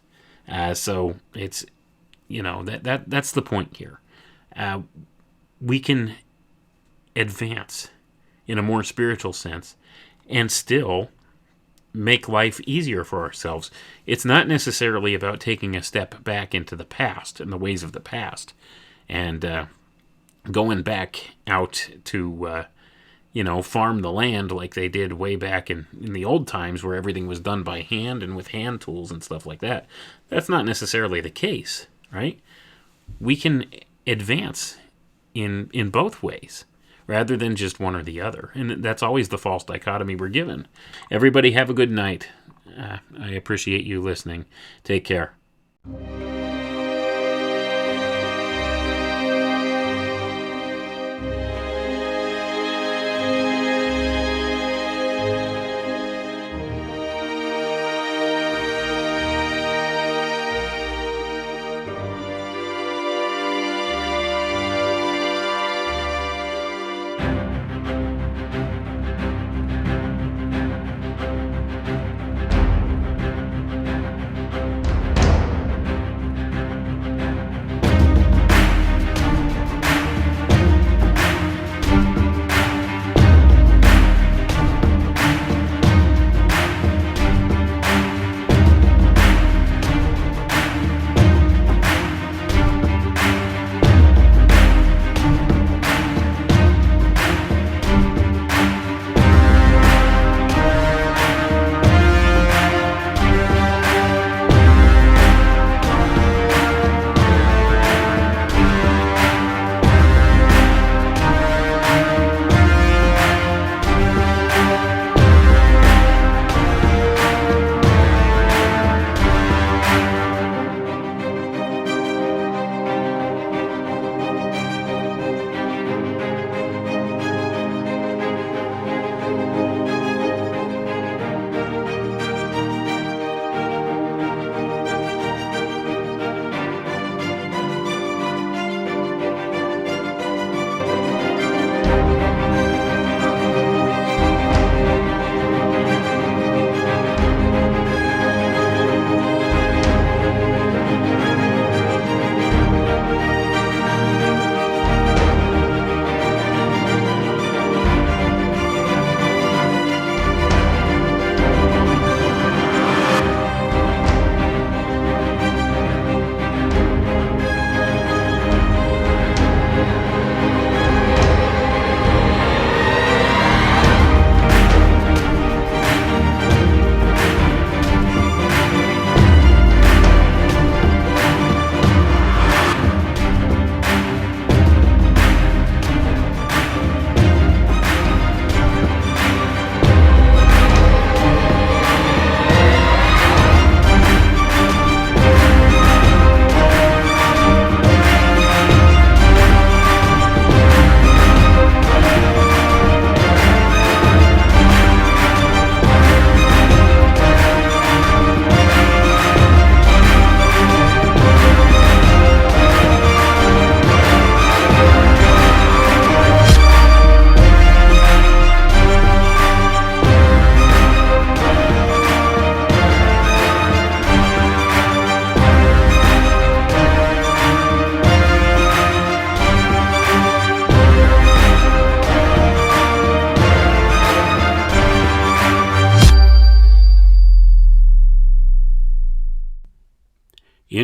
So it's, that's the point here. We can advance in a more spiritual sense and still make life easier for ourselves. It's not necessarily about taking a step back into the past and the ways of the past and going back out to, farm the land like they did way back in the old times where everything was done by hand and with hand tools and stuff like that. That's not necessarily the case, right? We can advance in both ways rather than just one or the other. And that's always the false dichotomy we're given. Everybody have a good night. I appreciate you listening. Take care.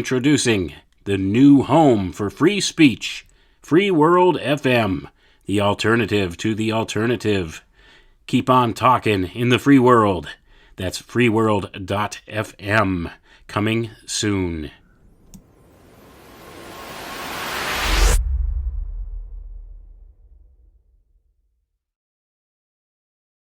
introducing the new home for free speech, Free World FM, the alternative to the alternative. Keep on talking in the free world. That's freeworld.fm, coming soon.